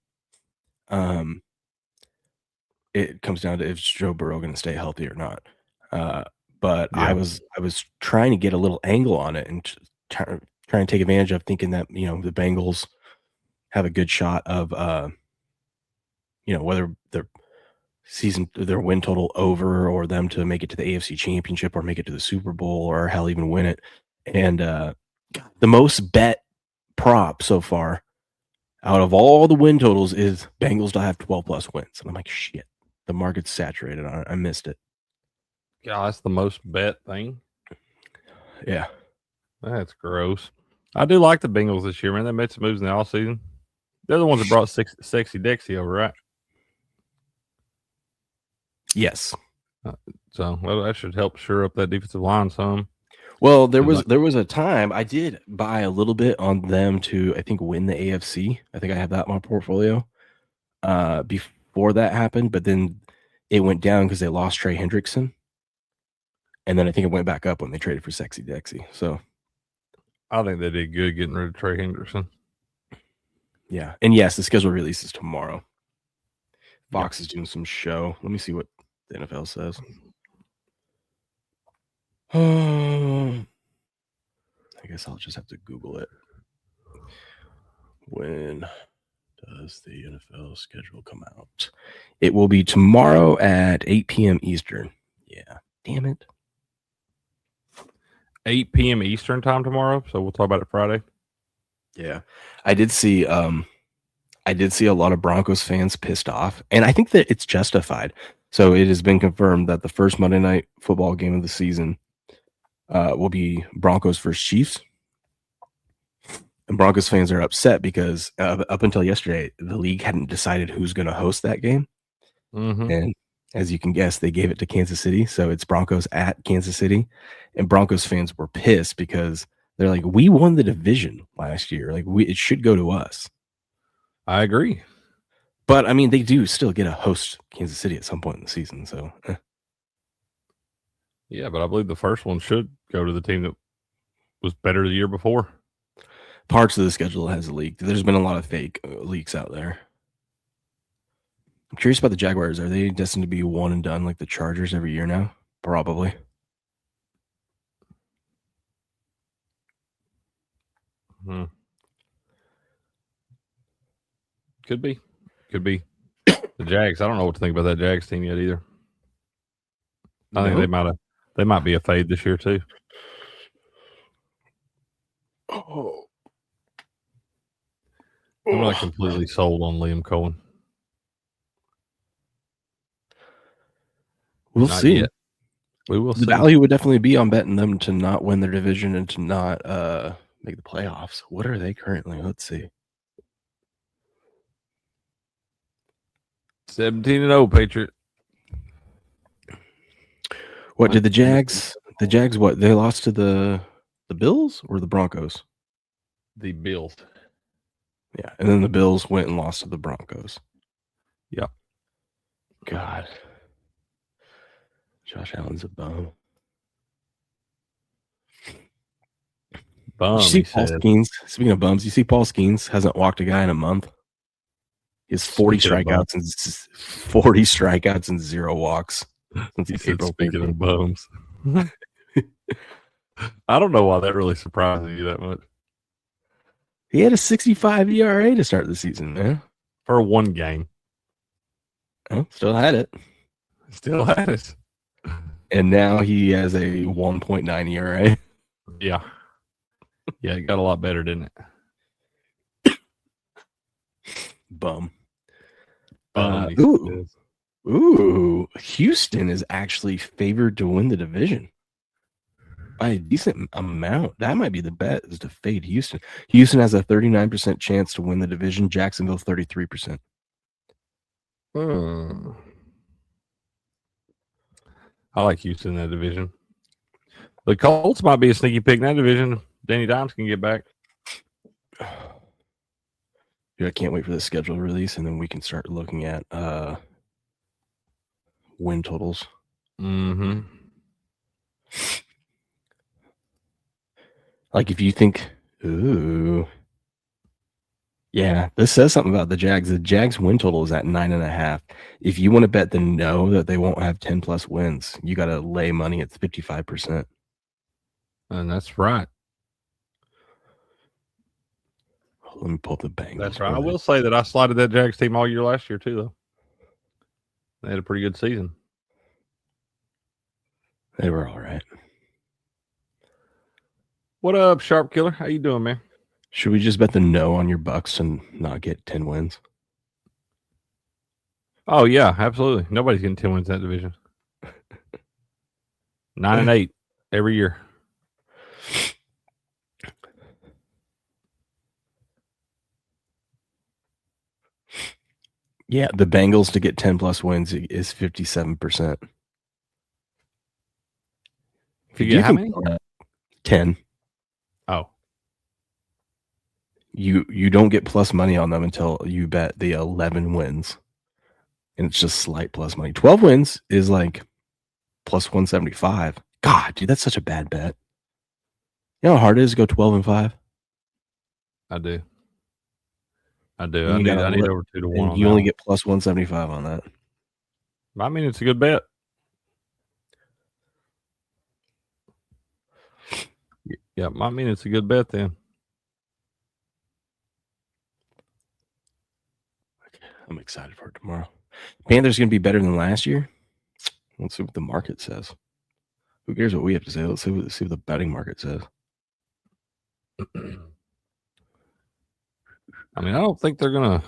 it comes down to if Joe Burrow going to stay healthy or not. But I was trying to get a little angle on it and trying to take advantage of thinking that the Bengals have a good shot of whether their win total over or them to make it to the AFC Championship or make it to the Super Bowl or hell even win it. And the most bet prop so far out of all the win totals is Bengals to have 12 plus wins. And I'm like, shit, the market's saturated on it. I missed it. Yeah, that's the most bet thing. Yeah. That's gross. I do like the Bengals this year, man. They made some moves in the offseason. They're the ones that brought Sexy Dexy over, right? Yes. So that should help shore up that defensive line some. Well, there was a time I did buy a little bit on them to, I think, win the AFC. I think I have that in my portfolio, before that happened, but then it went down because they lost Trey Hendrickson, and then I think it went back up when they traded for Sexy Dexy, so I think they did good getting rid of Trey Hendrickson. yeah, and yes, the schedule releases tomorrow. Fox is doing some show. Let me see what the NFL says. I guess I'll just have to Google it. When does the NFL schedule come out? It will be tomorrow at 8 p.m. Eastern. Yeah. Damn it. 8 p.m. Eastern time tomorrow, so we'll talk about it Friday. Yeah. I did see a lot of Broncos fans pissed off, and I think that it's justified. So it has been confirmed that the first Monday Night Football game of the season will be Broncos versus Chiefs. And Broncos fans are upset because up until yesterday, the league hadn't decided who's going to host that game. Mm-hmm. And as you can guess, they gave it to Kansas City. So it's Broncos at Kansas City. And Broncos fans were pissed because they're like, we won the division last year. Like, it should go to us. I agree. But, I mean, they do still get to host Kansas City at some point in the season. So, Yeah, but I believe the first one should go to the team that was better the year before. Parts of the schedule has leaked. There's been a lot of fake leaks out there. I'm curious about the Jaguars. Are they destined to be one and done like the Chargers every year now? Probably. Could be. The Jags. I don't know what to think about that Jags team yet either. I think they might be a fade this year too. Oh. I'm not completely sold on Liam Cohen. We'll see. Yet. We will see. The value would definitely be on betting them to not win their division and to not make the playoffs. What are they currently? Let's see. 17-0 Patriot. What did the Jags? The Jags what? They lost to the Bills or the Broncos? The Bills. Yeah, and then the Bills went and lost to the Broncos. Yeah. God. Josh Allen's a bum. Bum, you see Paul Skeens? Speaking of bums, you see Paul Skeens hasn't walked a guy in a month. He has 40 strikeouts and 0 walks since April. Speaking of bums. I don't know why that really surprises you that much. He had a 65 ERA to start the season, man. For one game. Well, still had it. And now he has a 1.9 ERA. Yeah. Yeah, it got a lot better, didn't it? Bum. Ooh. Houston is actually favored to win the division by a decent amount. That might be the bet, is to fade Houston. Houston has a 39% chance to win the division. Jacksonville, 33%. I like Houston in that division. The Colts might be a sneaky pick in that division. Danny Dimes can get back. Dude, I can't wait for the schedule release, and then we can start looking at win totals. Mm-hmm. Like if you think, ooh, yeah, this says something about the Jags. The Jags win total is at 9.5. If you want to bet the no that they won't have 10 plus wins, you got to lay money at 55%. And that's right. Let me pull the Bengals. That's right. I will say that I slotted that Jags team all year last year too, though. They had a pretty good season. They were all right. What up, Sharp Killer? How you doing, man? Should we just bet the no on your Bucks and not get 10 wins? Oh, yeah, absolutely. Nobody's getting 10 wins in that division. 9-8 every year. Yeah, the Bengals to get 10 plus wins is 57%. If you get how many? 10. Oh. You don't get plus money on them until you bet the 11 wins. And it's just slight plus money. 12 wins is like plus 175. God, dude, that's such a bad bet. You know how hard it is to go 12-5? I do. I need over 2 to 1 and on you that only one. get plus 175 on that. I mean, it's a good bet. Yeah, I mean, it's a good bet then. I'm excited for it tomorrow. Panthers going to be better than last year. Let's see what the market says. Who cares what we have to say? Let's see what the betting market says. I mean, I don't think they're gonna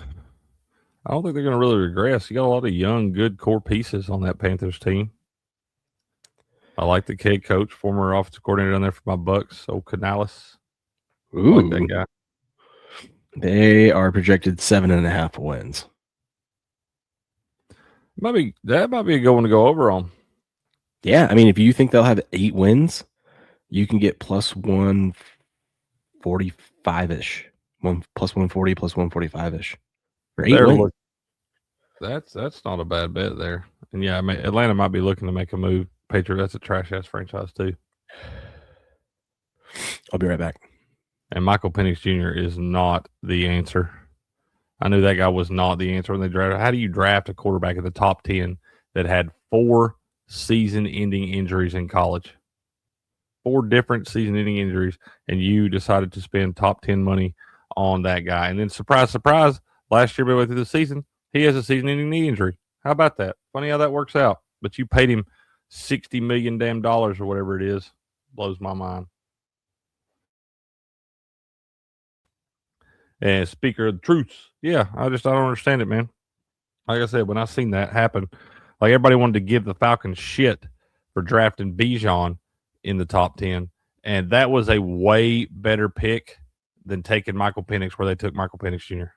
really regress. You got a lot of young, good core pieces on that Panthers team. I like the head coach, former offensive coordinator down there for my Bucks, old Canales. I like that guy. They are projected 7.5 wins. That might be a good one to go over on. Yeah, I mean, if you think they'll have 8 wins, you can get plus 145-ish. Plus 140, plus 145-ish. For 8 wins. That's not a bad bet there. And yeah, I mean, Atlanta might be looking to make a move. Patriot, that's a trash ass franchise too. I'll be right back. And Michael Penix Jr. is not the answer. I knew that guy was not the answer when they drafted. How do you draft a quarterback in the top 10 that had 4 season-ending injuries in college? 4 different season-ending injuries, and you decided to spend top 10 money on that guy. And then, surprise, surprise, last year, midway through the season, he has a season-ending knee injury. How about that? Funny how that works out. But you paid him $60 million damn dollars or whatever it is. Blows my mind. And speaker of the truths, yeah, I don't understand it, man. Like I said, when I seen that happen, like everybody wanted to give the Falcons shit for drafting Bijan in the top 10, and that was a way better pick than taking Michael Penix where they took Michael Penix Jr.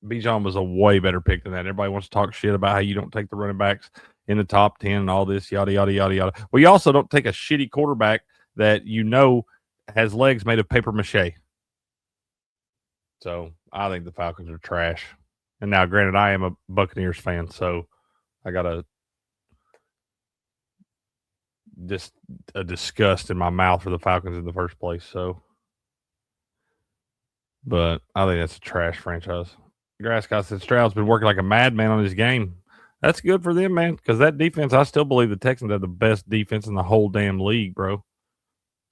Bijan was a way better pick than that. Everybody wants to talk shit about how you don't take the running backs in the top 10 and all this, yada, yada, yada, yada. Well, you also don't take a shitty quarterback that you know has legs made of paper mache. So I think the Falcons are trash. And now, granted, I am a Buccaneers fan, so I got a disgust in my mouth for the Falcons in the first place. So, but I think that's a trash franchise. Grass guy said Stroud's been working like a madman on his game. That's good for them, man, because that defense, I still believe the Texans have the best defense in the whole damn league, bro.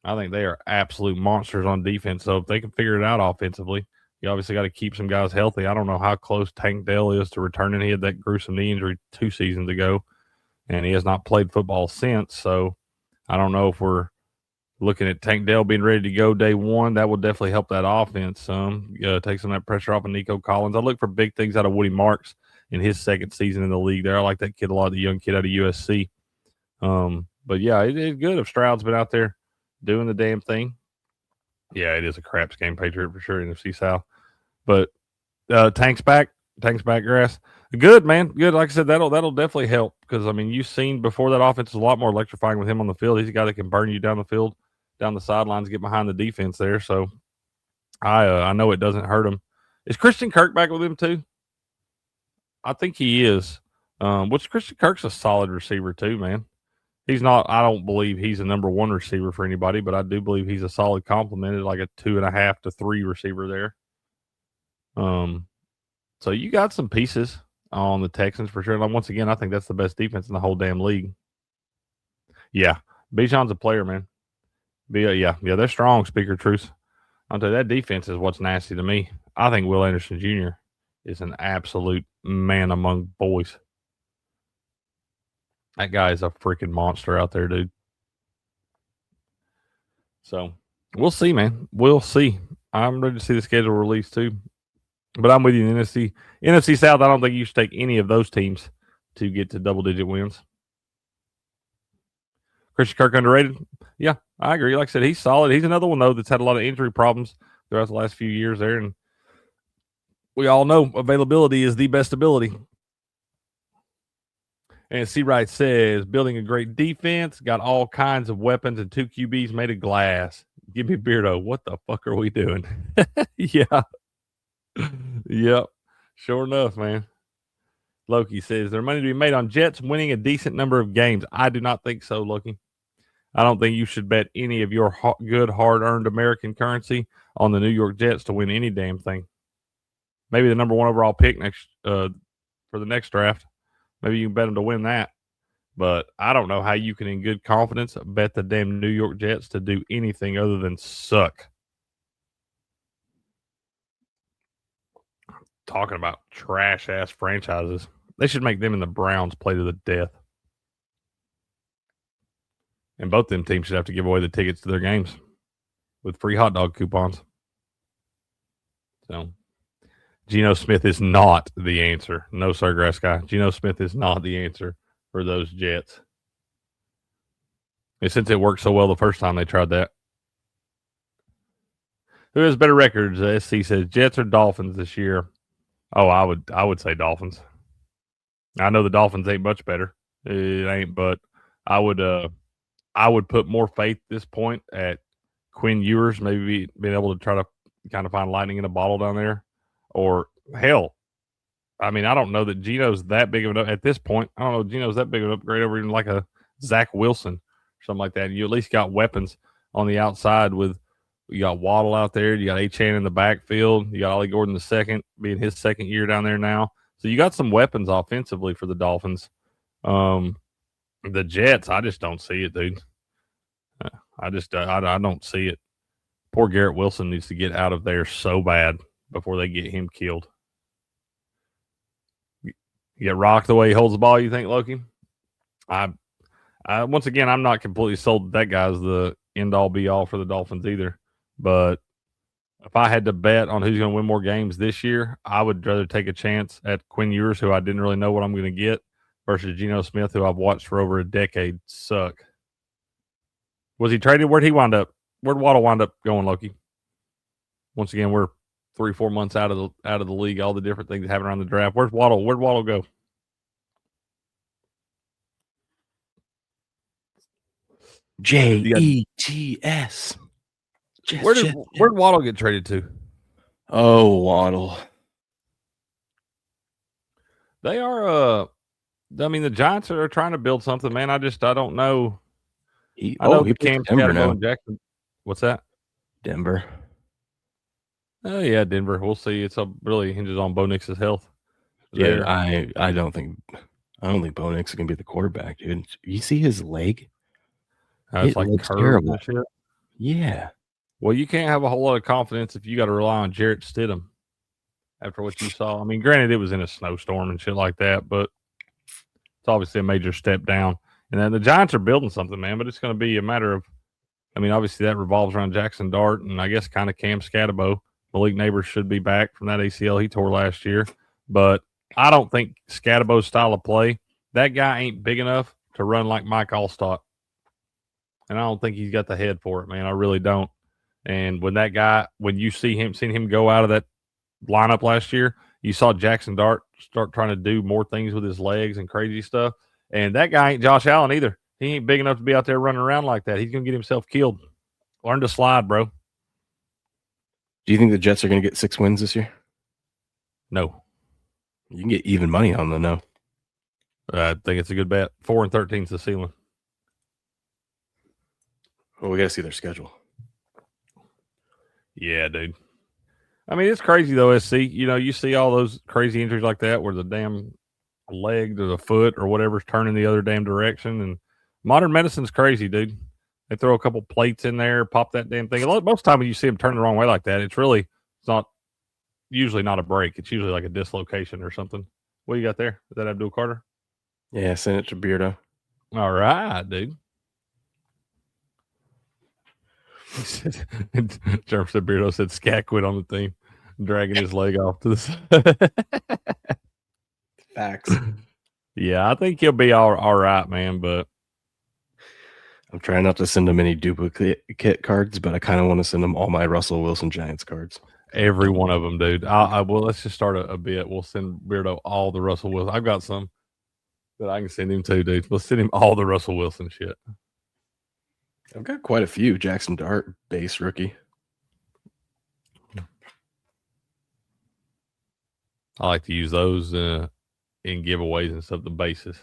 I think they are absolute monsters on defense. So if they can figure it out offensively, you obviously got to keep some guys healthy. I don't know how close Tank Dell is to returning. He had that gruesome knee injury 2 seasons ago, and he has not played football since. So I don't know if we're looking at Tank Dell being ready to go day one. That will definitely help that offense some. Take some of that pressure off of Nico Collins. I look for big things out of Woody Marks in his second season in the league there. I like that kid a lot, the young kid out of USC. But, yeah, it's good if Stroud's been out there doing the damn thing. Yeah, it is a craps game, Patriot, for sure, NFC South. But Tank's back, Grass. Good, man. Good. Like I said, that'll definitely help because, I mean, you've seen before that offense is a lot more electrifying with him on the field. He's a guy that can burn you down the field, down the sidelines, get behind the defense there. So I know it doesn't hurt him. Is Christian Kirk back with him too? I think he is. Which Christian Kirk's a solid receiver too, man. He's not. I don't believe he's a number 1 receiver for anybody, but I do believe he's a solid complement, like a 2.5 to 3 receiver there. So you got some pieces on the Texans for sure. And once again, I think that's the best defense in the whole damn league. Yeah, Bijan's a player, man. Yeah, they're strong. Speaker of truth. I'll tell you, that defense is what's nasty to me. I think Will Anderson Jr. is an absolute man among boys. That guy is a freaking monster out there, dude. So we'll see, man. We'll see. I'm ready to see the schedule release too. But I'm with you in the NFC South. I don't think you should take any of those teams to get to double-digit wins. Christian Kirk underrated? Yeah, I agree. Like I said, he's solid. He's another one, though, that's had a lot of injury problems throughout the last few years there. And we all know availability is the best ability. And C. Wright says, building a great defense, got all kinds of weapons and 2 QBs made of glass. Give me Beardo. What the fuck are we doing? Yeah. Yep. Sure enough, man. Loki says, there's money to be made on Jets winning a decent number of games. I do not think so, Loki. I don't think you should bet any of your good, hard-earned American currency on the New York Jets to win any damn thing. Maybe the number 1 overall pick for the next draft. Maybe you can bet them to win that. But I don't know how you can, in good confidence, bet the damn New York Jets to do anything other than suck. Talking about trash-ass franchises. They should make them and the Browns play to the death. And both them teams should have to give away the tickets to their games with free hot dog coupons. So, Geno Smith is not the answer. No, sir, Grass Guy. Geno Smith is not the answer for those Jets. And since it worked so well the first time they tried that. Who has better records? SC says Jets or Dolphins this year. Oh, I would say Dolphins. I know the Dolphins ain't much better. It ain't, but I would put more faith at this point at Quinn Ewers maybe being able to try to kind of find lightning in a bottle down there. Or hell, I mean, I don't know that Geno's that big of an at this point. I don't know Geno's that big of an upgrade over even like a Zach Wilson or something like that. You at least got weapons on the outside with you got Waddle out there, you got Achane in the backfield, you got Ollie Gordon the second being his second year down there now. So you got some weapons offensively for the Dolphins. The Jets, I just don't see it, dude. I don't see it. Poor Garrett Wilson needs to get out of there so bad before they get him killed. You get rocked the way he holds the ball, you think, Loki? Once again, I'm not completely sold that guy's the end-all, be-all for the Dolphins either. But if I had to bet on who's going to win more games this year, I would rather take a chance at Quinn Ewers, who I didn't really know what I'm going to get, versus Geno Smith, who I've watched for over a decade suck. Was he traded? Where'd he wind up? Where'd Waddle wind up going, Loki? Once again, we're 3-4 months out of the league, all the different things that happen around the draft. Where'd Waddle go? Jets. Where'd Waddle get traded to? Oh, Waddle. They are. I mean, the Giants are trying to build something, man. I don't know. He picked Denver now. Jackson. What's that? Denver. Oh yeah, Denver. We'll see. It's really hinges on Bo Nix's health. Yeah, I don't think Bo Nix is gonna be the quarterback, dude. You see his leg? It's like terrible. Shit. Yeah. Well, you can't have a whole lot of confidence if you got to rely on Jarrett Stidham after what you saw. I mean, granted, it was in a snowstorm and shit like that, but it's obviously a major step down. And then the Giants are building something, man, but it's going to be a matter of, I mean, obviously that revolves around Jackson Dart and I guess kind of Cam Scatabo. Malik Neighbors should be back from that ACL he tore last year. But I don't think Scatabo's style of play, that guy ain't big enough to run like Mike Allstott. And I don't think he's got the head for it, man. I really don't. And when you seen him go out of that lineup last year, you saw Jackson Dart start trying to do more things with his legs and crazy stuff. And that guy ain't Josh Allen either. He ain't big enough to be out there running around like that. He's going to get himself killed. Learn to slide, bro. Do you think the Jets are going to get 6 wins this year? No. You can get even money on the no. I think it's a good bet. 4-13 is the ceiling. Well, we got to see their schedule. Yeah, dude. I mean, it's crazy, though, SC. You know, you see all those crazy injuries like that where the damn leg or the foot or whatever's turning the other damn direction. And modern medicine's crazy, dude. They throw a couple plates in there, pop that damn thing. Most of the time when you see them turn the wrong way like that, it's usually not a break. It's usually like a dislocation or something. What you got there? Is that Abdul Carter? Yeah, send it to Beardo. All right, dude. Jerm said Beardo said Scat quit on the team, dragging his leg off to the side. Facts. Yeah, I think he'll be all right, man, but I'm trying not to send him any duplicate cards, but I kind of want to send him all my Russell Wilson Giants cards. Every one of them, dude. Well, let's just start a bit. We'll send Beardo all the Russell Wilson. I've got some. But I can send him too, dude. We'll send him all the Russell Wilson shit. I've got quite a few Jackson Dart base rookie. I like to use those in giveaways and stuff, the bases.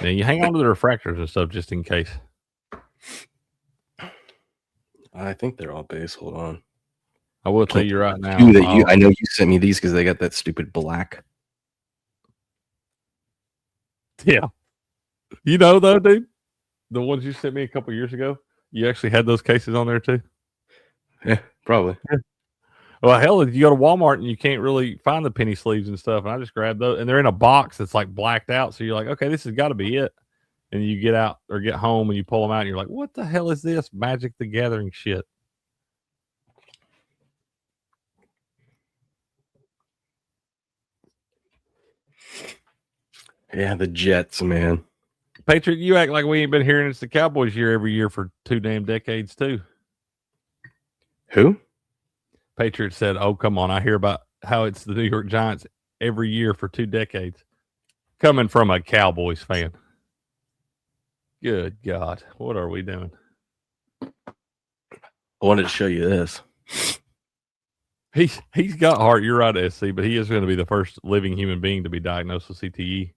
Now you hang on to the refractors and stuff just in case. I think they're all base. Hold on. I will tell you right now. I know you sent me these because they got that stupid black. Yeah. You know, though, dude, the ones you sent me a couple years ago, you actually had those cases on there too? Yeah, probably. Yeah. Well, hell, you go to Walmart and you can't really find the penny sleeves and stuff. And I just grabbed those, and they're in a box that's like blacked out. So you're like, okay, this has got to be it. And you get out or get home and you pull them out and you're like, what the hell is this Magic the Gathering shit? Yeah, the Jets, man. Patriot, you act like we ain't been hearing it's the Cowboys year every year for 2 damn decades too. Who? Patriot said, oh, come on. I hear about how it's the New York Giants every year for 2 decades. Coming from a Cowboys fan. Good God. What are we doing? I wanted to show you this. He's got heart. You're right, SC, but he is going to be the first living human being to be diagnosed with CTE.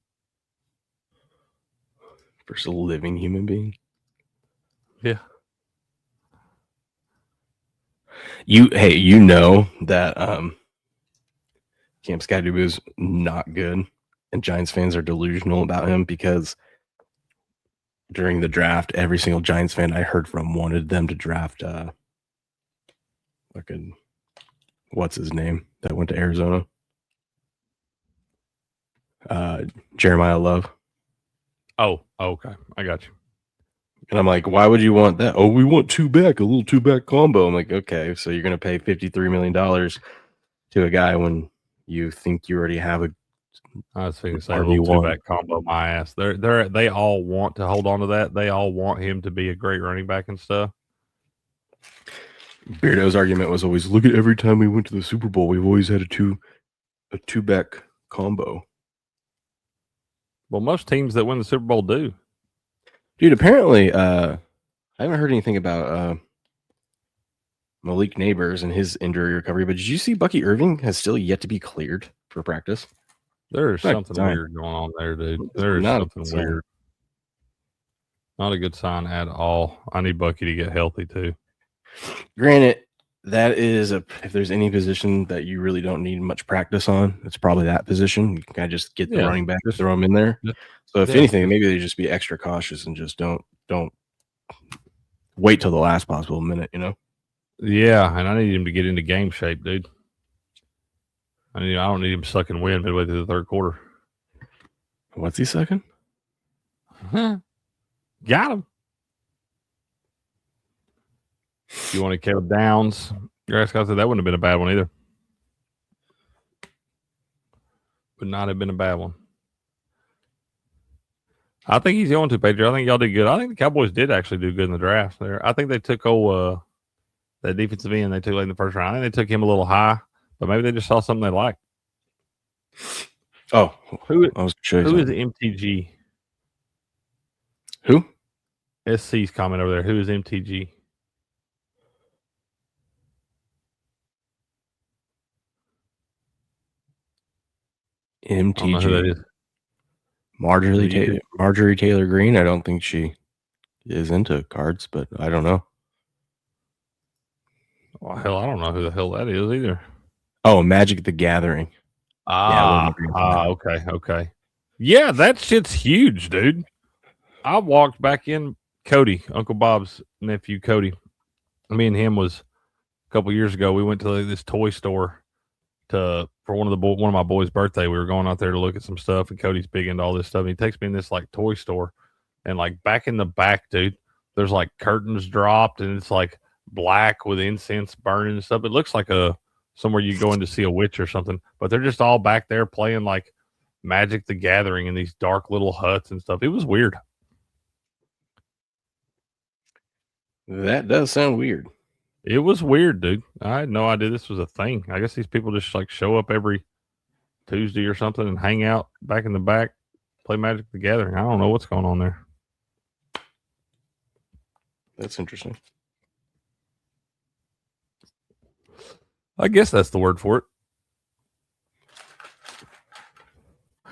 First living human being? Yeah. You know that Cam Skadubu is not good, and Giants fans are delusional about him because during the draft, every single Giants fan I heard from wanted them to draft what's his name that went to Arizona? Jeremiah Love. Oh, okay. I got you. And I'm like, why would you want that? Oh, we want a little two back combo. I'm like, okay, so you're going to pay $53 million to a guy when you think you already have a. I was thinking, say a little two back combo. My ass. They all want to hold on to that. They all want him to be a great running back and stuff. Beardo's argument was always, look at every time we went to the Super Bowl, we've always had a two back combo. Well, most teams that win the Super Bowl do. Dude, apparently, I haven't heard anything about Malik Neighbors and his injury recovery, but did you see Bucky Irving has still yet to be cleared for practice? There's something weird going on there, dude. There's something weird. Not a good sign at all. I need Bucky to get healthy too. Granted, that is if there's any position that you really don't need much practice on, it's probably that position. You can kind of just get the running back, throw him in there. So if anything, maybe they just be extra cautious and just don't wait till the last possible minute, you know? Yeah, and I need him to get into game shape, dude. I don't need him sucking wind midway through the third quarter. What's he sucking? Got him. You want to kill Downs? Your Scott said that wouldn't have been a bad one either. Would not have been a bad one. I think he's going to, Pedro. I think y'all did good. I think the Cowboys did actually do good in the draft there. I think they took that defensive end they took late in the first round. I think they took him a little high, but maybe they just saw something they liked. Oh, who is MTG? Who? SC's comment over there. Who is MTG? MTG. I don't know who that is. Marjorie Taylor Greene. I don't think she is into cards, but I don't know. Well, hell, I don't know who the hell that is either. Oh, Magic the Gathering. Okay. Yeah, that shit's huge, dude. I walked back in Cody, Uncle Bob's nephew, Cody. Me and him was a couple years ago. We went to this toy store for one of my boys' birthday. We were going out there to look at some stuff, and Cody's big into all this stuff. And he takes me in this like toy store, and like back in the back, dude, there's like curtains dropped, and it's like black with incense burning and stuff. It looks like somewhere you go in to see a witch or something, but they're just all back there playing like Magic the Gathering in these dark little huts and stuff. It was weird. That does sound weird. It was weird, dude. I had no idea this was a thing. I guess these people just like show up every Tuesday or something and hang out back in the back. play Magic the Gathering. I don't know what's going on there. That's interesting. I guess that's the word for it.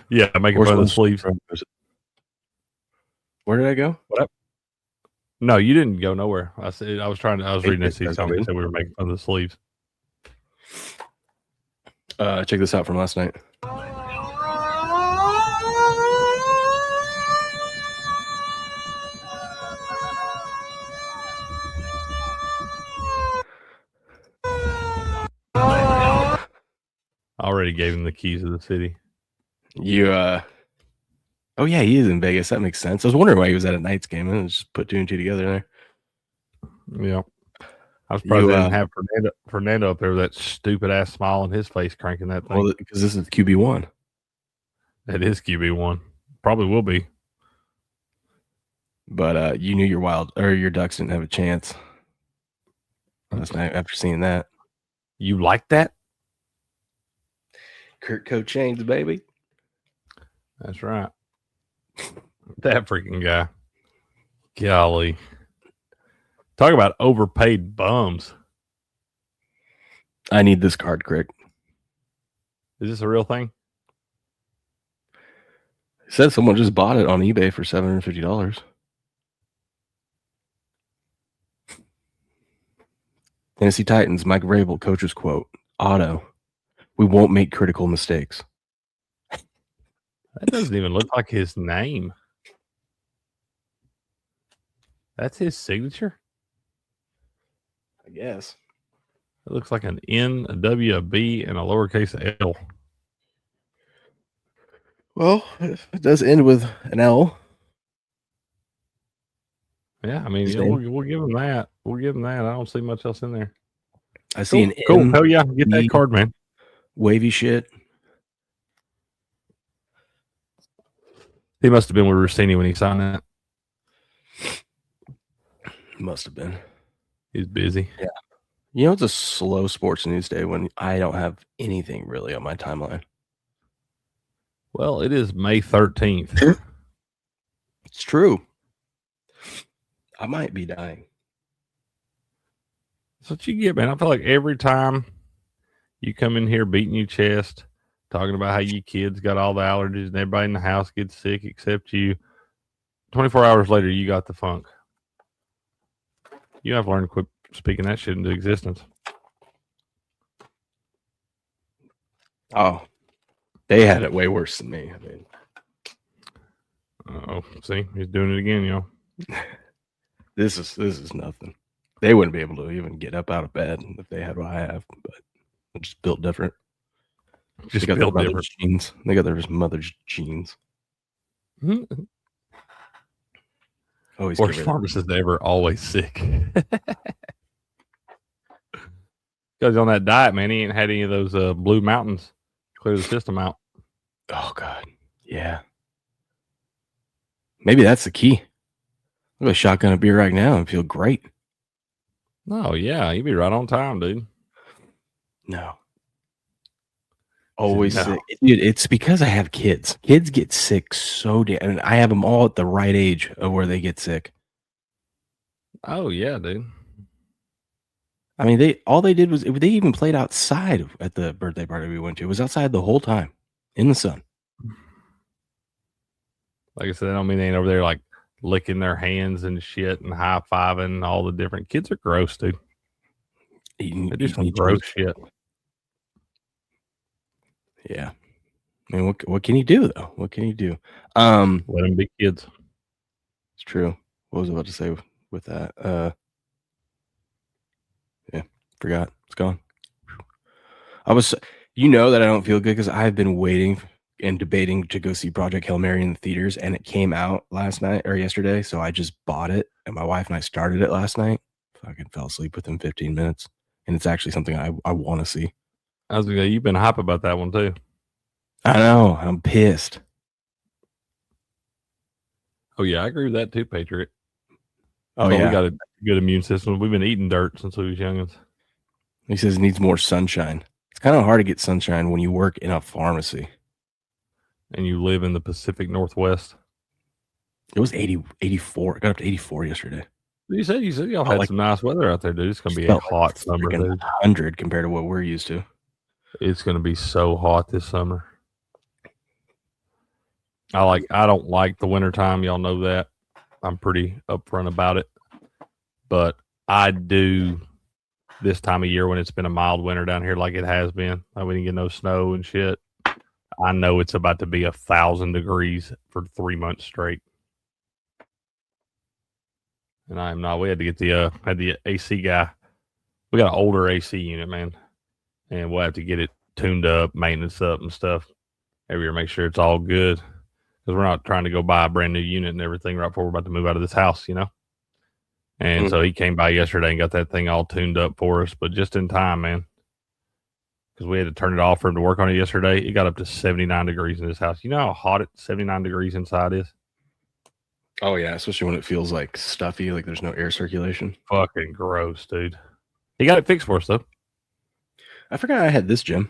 Yeah, making fun of the sleeves. Where did I go? What up? No, you didn't go nowhere. I was reading this. He said we were making fun of the sleeves. Check this out from last night. I already gave him the keys of the city. Oh yeah, he is in Vegas. That makes sense. I was wondering why he was at a Knights game, and just put 2 and 2 together there. Yeah, I was surprised they didn't have Fernando up there with that stupid ass smile on his face, cranking that thing. Well, because this is QB1. It is QB1. Probably will be. But you knew your Ducks didn't have a chance last night after seeing that. You like that? Kurt Cochains, baby. That's right. That freaking guy. Golly. Talk about overpaid bums. I need this card, Crick. Is this a real thing? It said someone just bought it on eBay for $750. Tennessee Titans, Mike Vrabel, coach's quote, Otto, we won't make critical mistakes. That doesn't even look like his name. That's his signature? I guess. It looks like an N, a W, a B, and a lowercase L. Well, it does end with an L. Yeah, I mean, we'll give him that. We'll give him that. I don't see much else in there. I see an cool. M. Hell yeah, get that card, man. Wavy shit. He must have been with Rossini when he signed that. Must have been. He's busy. Yeah. You know, it's a slow sports news day when I don't have anything really on my timeline. Well, it is May 13th. It's true. I might be dying. That's what you get, man. I feel like every time you come in here beating your chest, talking about how you kids got all the allergies and everybody in the house gets sick except you, 24 hours later, you got the funk. You have to learn to quit speaking that shit into existence. Oh, they had it way worse than me. I mean, see, he's doing it again, yo. This is nothing. They wouldn't be able to even get up out of bed if they had what I have, but they're just built different. Just got built different genes. They got their mother's genes. Always worst pharmacist ever, always sick. Because on that diet, man, he ain't had any of those Blue Mountains clear the system out. Oh God, yeah. Maybe that's the key. I'm gonna shotgun a beer right now and feel great. Oh yeah, you be right on time, dude. No. Always sick. Dude, it's because I have kids. Kids get sick so damn. I mean, I have them all at the right age of where they get sick. Oh yeah, dude. I mean, they did was they even played outside at the birthday party we went to. It was outside the whole time in the sun. Like I said, I don't mean they ain't over there like licking their hands and shit and high fiving all the different kids are gross, dude. They do some gross shit. Yeah. I mean, what can you do though? What can you do? Let them be kids. It's true. What was I about to say with that? Yeah, forgot. It's gone. That I don't feel good because I've been waiting and debating to go see Project Hail Mary in the theaters, and it came out last night or yesterday, so I just bought it, and my wife and I started it last night. Fucking fell asleep within 15 minutes, and it's actually something I want to see. I was gonna say, you've been hype about that one too. I know. I'm pissed. Oh yeah, I agree with that too, Patriot. Oh yeah, we got a good immune system. We've been eating dirt since we was youngins. He says it needs more sunshine. It's kind of hard to get sunshine when you work in a pharmacy. and you live in the Pacific Northwest. It was 80, 84. It got up to 84 yesterday. You said y'all had some nice weather out there, dude. It's gonna be a hot summer, dude. 100 compared to what we're used to. It's gonna be so hot this summer. I don't like the wintertime. Y'all know that. I'm pretty upfront about it. But I do this time of year when it's been a mild winter down here like it has been. Like we didn't get no snow and shit. I know it's about to be 1,000 degrees for 3 months straight. And I am not. We had to get the AC guy. We got an older AC unit, man. And we'll have to get it tuned up, maintenance up and stuff every year, make sure it's all good. Because we're not trying to go buy a brand new unit and everything right before we're about to move out of this house, you know? And so he came by yesterday and got that thing all tuned up for us, but just in time, man. Because we had to turn it off for him to work on it yesterday. It got up to 79 degrees in this house. You know how hot 79 degrees inside is? Oh, yeah, especially when it feels like stuffy, like there's no air circulation. Fucking gross, dude. He got it fixed for us, though. I forgot I had this gym.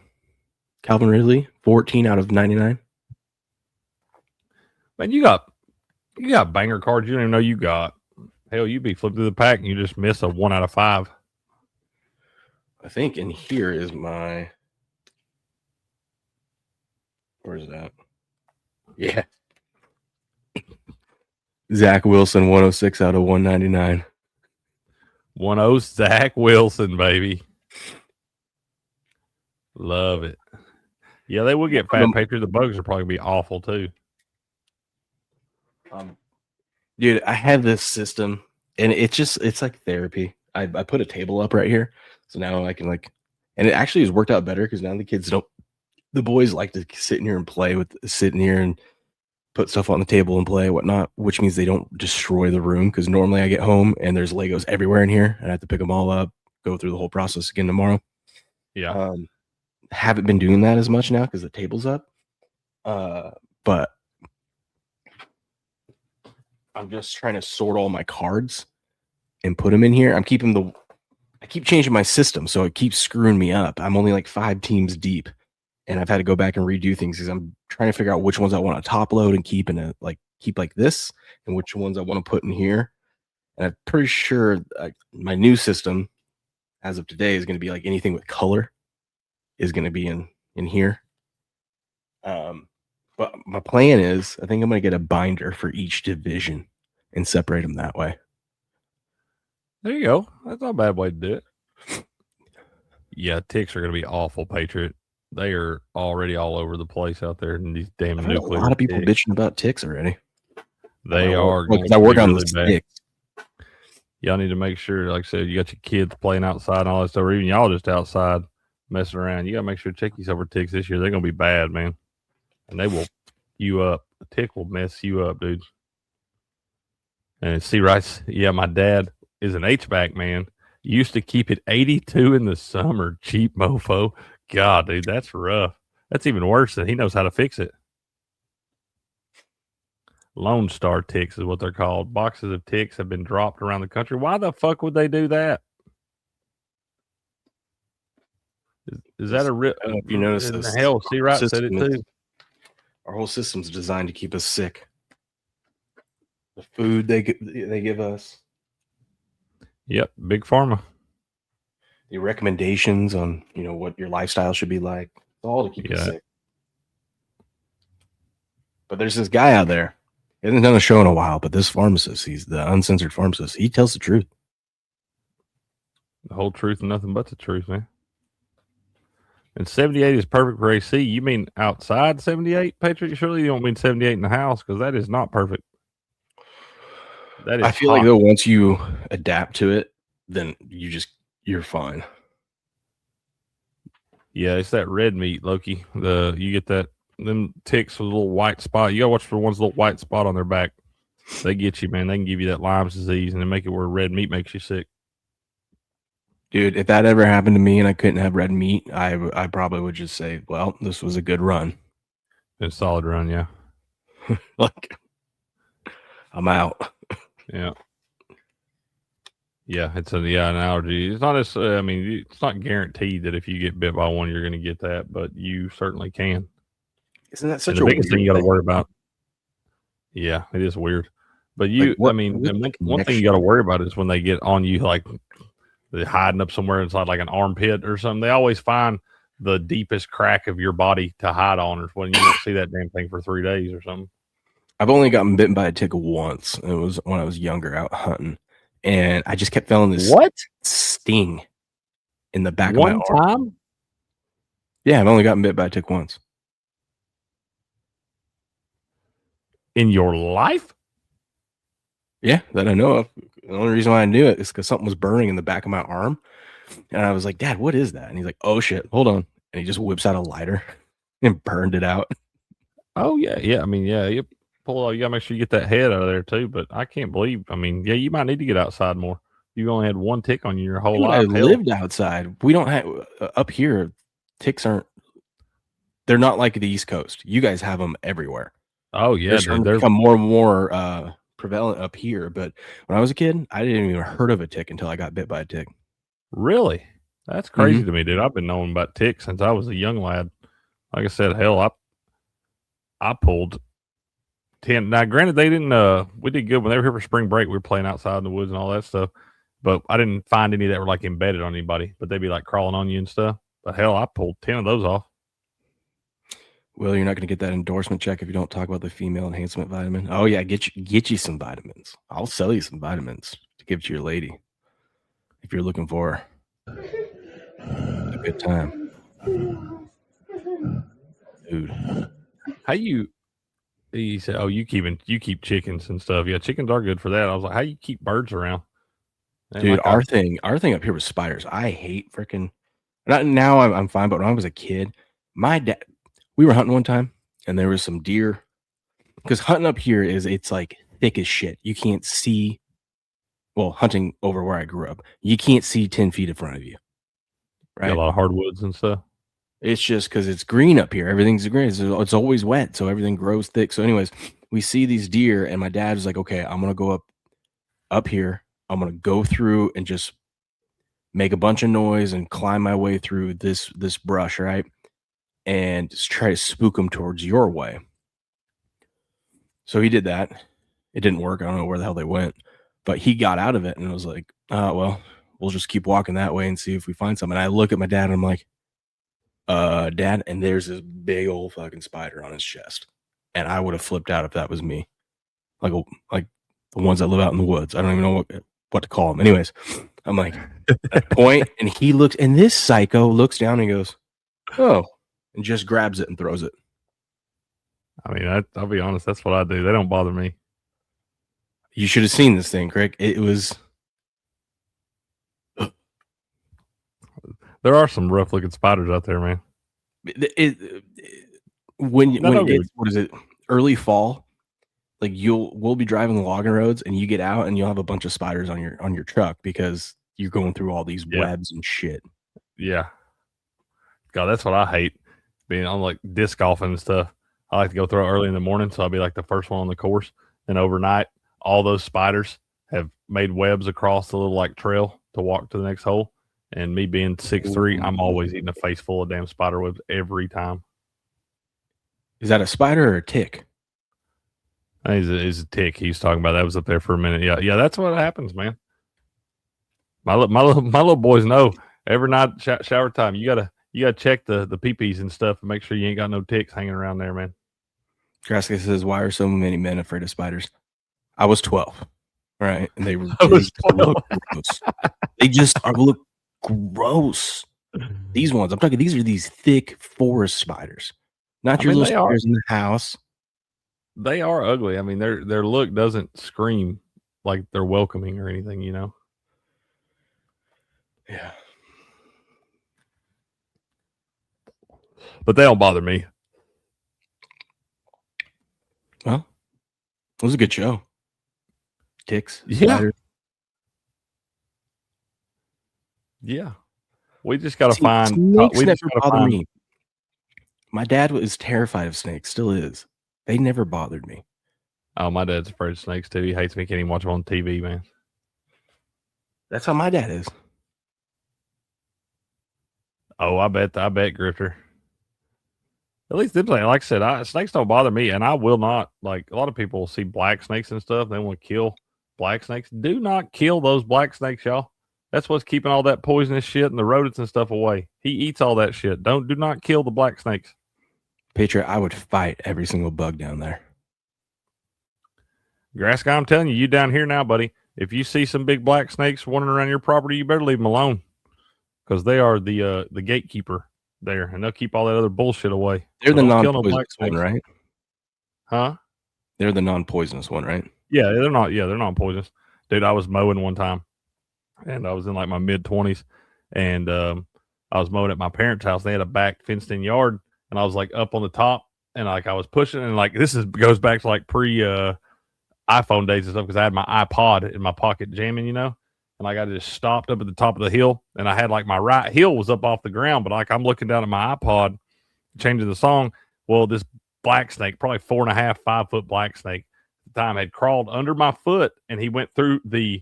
Calvin Ridley, 14 out of 99. Man, you got banger cards you don't even know you got. Hell, you'd be flipped through the pack and you just miss a 1 out of 5. I think in here is my... Where's that? Yeah. Zach Wilson, 106 out of 199. 1-0 Zach Wilson, baby. Love it. Yeah, they will get fat Patriots. The bugs are probably going to be awful, too. Dude, I have this system, and it's like therapy. I put a table up right here, so now I can and it actually has worked out better because now the boys like to sit in here and put stuff on the table and play whatnot, which means they don't destroy the room. Because normally I get home and there's Legos everywhere in here, and I have to pick them all up, go through the whole process again tomorrow. Yeah, haven't been doing that as much now because the table's up, but I'm just trying to sort all my cards and put them in here. I keep changing my system, so it keeps screwing me up. I'm only like 5 teams deep, and I've had to go back and redo things because I'm trying to figure out which ones I want to top load and keep like this, and which ones I want to put in here. And I'm pretty sure my new system, as of today, is going to be like anything with color is going to be in here. But my plan is, I think I'm going to get a binder for each division and separate them that way. There you go. That's not a bad way to do it. Yeah, ticks are going to be awful, Patriot. They are already all over the place out there in these damn nuclear. A lot of people bitching about ticks already. They are going to work on the ticks. Y'all need to make sure, like I said, you got your kids playing outside and all that stuff, or even y'all just outside messing around. You got to make sure to check yourself for ticks this year. They're going to be bad, man. And they will you up. A tick will mess you up, dude. And see, right? Yeah, my dad is an H-back man. Used to keep it 82 in the summer. Cheap mofo. God, dude, that's rough. That's even worse than he knows how to fix it. Lone Star ticks is what they're called. Boxes of ticks have been dropped around the country. Why the fuck would they do that? Is that a rip? If you notice this, hell, see, right? Said it too. Our whole system's designed to keep us sick. The food they give us. Yep, big pharma. The recommendations on what your lifestyle should be like. It's all to keep you sick. But there's this guy out there. He hasn't done a show in a while, but this pharmacist, he's the uncensored pharmacist. He tells the truth. The whole truth and nothing but the truth, man. And 78 is perfect for AC. You mean outside 78, Patriot? Surely you don't mean 78 in the house, because that is not perfect. That is I feel like though once you adapt to it, then you're fine. Yeah, it's that red meat, Loki. You get that them ticks with a little white spot. You gotta watch for the ones with a little white spot on their back. They get you, man. They can give you that Lyme's disease and then make it where red meat makes you sick. Dude, if that ever happened to me and I couldn't have red meat, I probably would just say, well, this was a good run. A solid run, yeah. Like, I'm out. Yeah. Yeah, it's an allergy. It's not it's not guaranteed that if you get bit by one, you're going to get that, but you certainly can. Isn't that And such the a biggest thing weird you got to thing? worry about, yeah, it is weird. But Like, I what mean, what's and the one thing you got connection? to worry about is when they get on you, like they're hiding up somewhere inside like an armpit or something. They always find the deepest crack of your body to hide on, or when you won't see that damn thing for 3 days or something. I've only gotten bitten by a tick once. It was when I was younger out hunting, and I just kept feeling this What? sting in the back of my One arm. time Yeah, I've only gotten bit by a tick once. in your life? Yeah, that I know of. The only reason why I knew it is because something was burning in the back of my arm, and I was like, "Dad, what is that?" And he's like, "Oh shit, hold on," and he just whips out a lighter and burned it out. Oh yeah, yeah. I mean, yeah, you pull. You gotta make sure you get that head out of there too. But I can't believe. I mean, yeah, you might need to get outside more. You only had one tick on you your whole Dude, I life. Hell, lived outside. We don't have up here. Ticks aren't. They're not like the East Coast. You guys have them everywhere. oh They're yeah, dude. starting to They're become more and more prevalent up here. But when I was a kid, I didn't even heard of a tick until I got bit by a tick. really. That's Mhm. crazy to me, dude. I've been knowing about ticks since I was a young lad. Like I said, hell, I pulled 10. Now, granted, they didn't. We did good when they were here for spring break. We were playing outside in the woods and all that stuff. But I didn't find any that were like embedded on anybody. But they'd be like crawling on you and stuff. But hell, I pulled 10 of those off. Well, you're not gonna get that endorsement check if you don't talk about the female enhancement vitamin. Oh yeah, get you some vitamins. I'll sell you some vitamins to give to your lady if you're looking for a good time, dude. How you? He said, "Oh, you keep chickens and stuff. Yeah, chickens are good for that." I was like, "How you keep birds around?" And Dude, like our thing up here was spiders. I hate freaking. Not now. I'm fine, but when I was a kid, my dad, we were hunting one time, and there was some deer. Because hunting up here it's like thick as shit. You can't see. Well, hunting over where I grew up, you can't see 10 feet in front of you, you got a right? lot of hardwoods and stuff. It's just because it's green up here. Everything's green. It's always wet, so everything grows thick. So, anyways, we see these deer, and my dad was like, "Okay, I'm gonna go up here. I'm gonna go through and just make a bunch of noise and climb my way through this brush, right? And just try to spook them towards your way." So he did that. It didn't work. I don't know where the hell they went, but he got out of it, and I was like, well, we'll just keep walking that way and see if we find something." And I look at my dad, and I'm like, Dad, and there's this big old fucking spider on his chest. And I would have flipped out if that was me. Like the ones that live out in the woods. I don't even know what to call them. Anyways, I'm like, I point, and he looks, and this psycho looks down and goes, "Oh," and just grabs it and throws it. I mean, I'll be honest. That's what I do. They don't bother me. You should have seen this thing, Craig. It was There are some rough looking spiders out there, man. it when No, it no, gets, what is it, early fall, like we'll be driving the logging roads, and you get out and you'll have a bunch of spiders on your truck because you're going through all these yeah, webs and shit. yeah. God, that's what I hate. Being on like disc golfing and stuff. I like to go throw early in the morning, so I'll be like the first one on the course. And overnight, all those spiders have made webs across the little like trail to walk to the next hole. And me being 6'3", I'm always eating a face full of damn spider webs every time. Is that a spider or a tick? I think it's a tick he's talking about. That was up there for a minute. Yeah, yeah, that's what happens, man. My little boys know every night shower time. You gotta check the peepees and stuff and make sure you ain't got no ticks hanging around there, man. Kraska says, "Why are so many men afraid of spiders?" I was 12, right? And I they was just 12. look gross. They just look gross. These ones, I'm talking, these are these thick forest spiders, not I your mean, little spiders in the house. they are ugly. I mean, their look doesn't scream like they're welcoming or anything, you know. Yeah. But they don't bother me. Well, it was a good show. Ticks, Yeah, spiders. yeah. We just gotta See, find. snakes We just never gotta bother find. me. My dad was terrified of snakes, still is. They never bothered me. Oh, my dad's afraid of snakes too. He hates me. Can't even watch them on TV, man. That's how my dad is. Oh, I bet, Grifter. At least them, like I said, snakes don't bother me, and I will not. Like a lot of people see black snakes and stuff, they want to kill black snakes. Do not kill those black snakes, y'all. That's what's keeping all that poisonous shit and the rodents and stuff away. He eats all that shit. Do not kill the black snakes. Patriot, I would fight every single bug down there. Grass guy, I'm telling you, you down here now, buddy. If you see some big black snakes wandering around your property, you better leave them alone, because they are the gatekeeper there, and they'll keep all that other bullshit away. They're the non-poisonous one, right? Huh? They're the non-poisonous one, right? Yeah, they're not. Yeah, they're non-poisonous. Dude, I was mowing one time, and I was in like my mid-20s, and I was mowing at my parents' house. They had a back fenced-in yard, and I was like up on the top, and like I was pushing, and like goes back to like pre iPhone days and stuff, because I had my iPod in my pocket jamming, and like I just stopped up at the top of the hill, and I had like my right heel was up off the ground, but like I'm looking down at my iPod, changing the song. Well, this black snake, probably 4.5, 5 foot black snake at the time, had crawled under my foot, and he went through the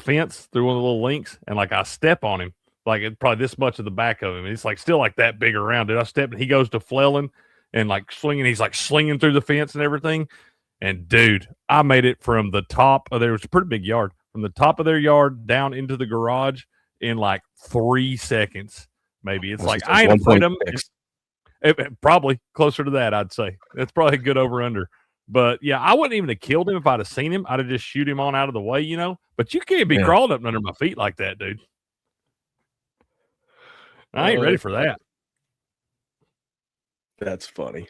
fence through one of the little links, and like I step on him, like it's probably this much of the back of him, and it's like still like that big around. Dude, I stepped, and he goes to flailing and like slinging. He's like slinging through the fence and everything. And dude, I made it from the top of there was a pretty big yard, from the top of their yard down into the garage in like 3 seconds, maybe. It's like I ain't afraid of them. Probably closer to that, I'd say. That's probably a good over under. But yeah, I wouldn't even have killed him if I'd have seen him. I'd have just shoot him on out of the way, But you can't be crawling up under my feet like that, dude. I ain't ready for that. That's funny.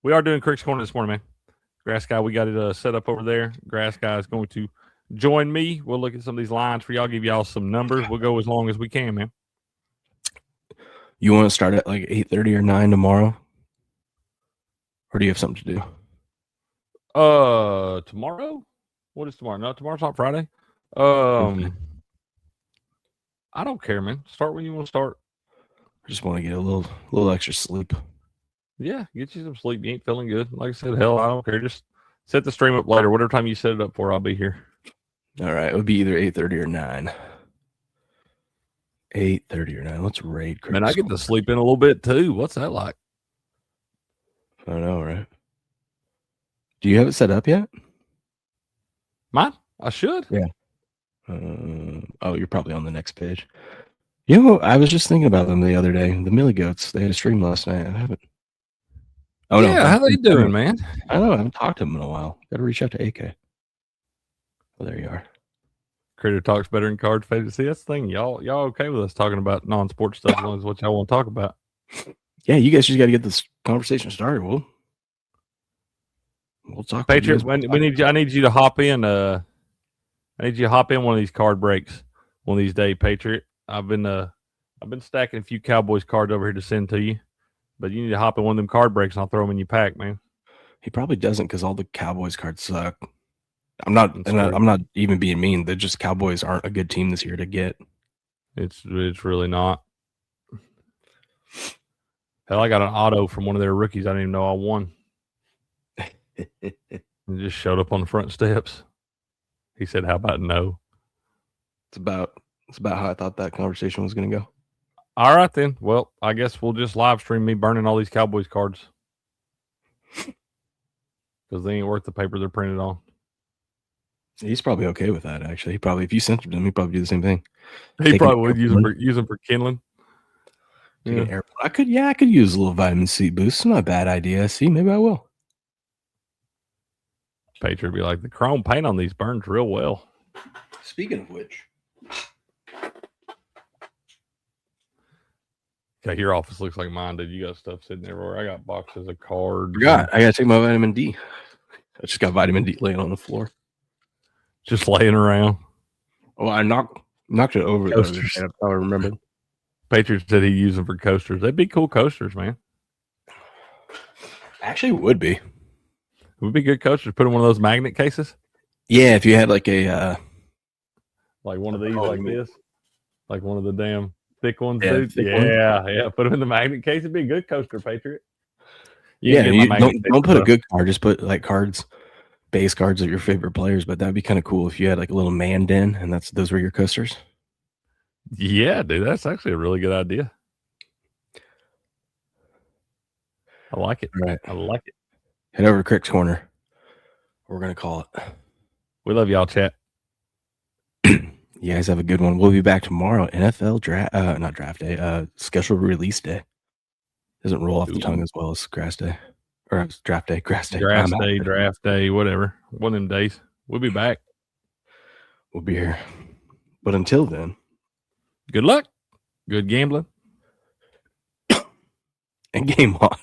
We are doing Crick's Corner this morning, man. Grass guy, we got it set up over there. Grass guy is going to join me. We'll look at some of these lines for y'all, give y'all some numbers. We'll go as long as we can, man. You want to start at like 8:30 or 9 tomorrow? Or do you have something to do? Tomorrow? What is tomorrow? No, tomorrow's not Friday. I don't care, man. Start when you want to start. I just want to get a little extra sleep. Yeah, get you some sleep. You ain't feeling good. Like I said, hell, I don't care. Just set the stream up later. Whatever time you set it up for, I'll be here. All right. It would be either 8:30 or 9. 8:30 or 9. Let's raid Crick's. Man, I get to sleep in a little bit too. What's that like? I know, right? Do you have it set up yet? Mine? I should. Yeah. Oh, you're probably on the next page. I was just thinking about them the other day. The Millie Goats. They had a stream last night. I haven't. Oh yeah, no. How they doing, man? I don't know. I haven't talked to them in a while. Got to reach out to AK. Oh, there you are. Critter talks better than cards faded. See, that's the thing. Y'all okay with us talking about non-sports stuff as long as what y'all want to talk about? Yeah, you guys just got to get this conversation started. We'll talk. Patriot, I need you to hop in. I need you to hop in one of these card breaks one of these days, Patriot. I've been stacking a few Cowboys cards over here to send to you, but you need to hop in one of them card breaks, and I'll throw them in your pack, man. He probably doesn't, because all the Cowboys cards suck. I'm not even being mean. They're just Cowboys aren't a good team this year to get. It's really not. Hell, I got an auto from one of their rookies. I didn't even know I won. It just showed up on the front steps. He said, "How about no?" It's about how I thought that conversation was going to go. All right, then. Well, I guess we'll just live stream me burning all these Cowboys cards, because they ain't worth the paper they're printed on. He's probably okay with that, actually. If you sent them to him, he'd probably do the same thing. He probably would use them for kindling. Yeah. I could use a little vitamin C boost. It's not a bad idea. See, maybe I will. Patriot would be like, the chrome paint on these burns real well. Speaking of which. Okay, your office looks like mine, dude. You got stuff sitting everywhere. I got boxes of cards. I got to take my vitamin D. I just got vitamin D laying on the floor. Just laying around. Oh, I knocked it over. Coasters. That's how I remembered. Patriot said he'd use them for coasters. They'd be cool coasters, man. Actually, would be. It would be good coasters. Put in one of those magnet cases. Yeah, if you had like a like one of these, like this, like one of the damn thick ones. Yeah, yeah. Put them in the magnet case. It'd be a good coaster, Patriot. Don't put a good card. Just put like cards, base cards of your favorite players. But that'd be kind of cool if you had like a little man den, and those were your coasters. Yeah, dude, that's actually a really good idea. I like it. All right. I like it. Head over to Crick's Corner. We're going to call it. We love y'all, chat. You guys have a good one. We'll be back tomorrow. NFL draft, not draft day, schedule release day. Doesn't roll off the tongue as well as grass day. Or draft day, grass day. Grass day, draft day, whatever. One of them days. We'll be back. We'll be here. But until then, good luck. Good gambling. And game on.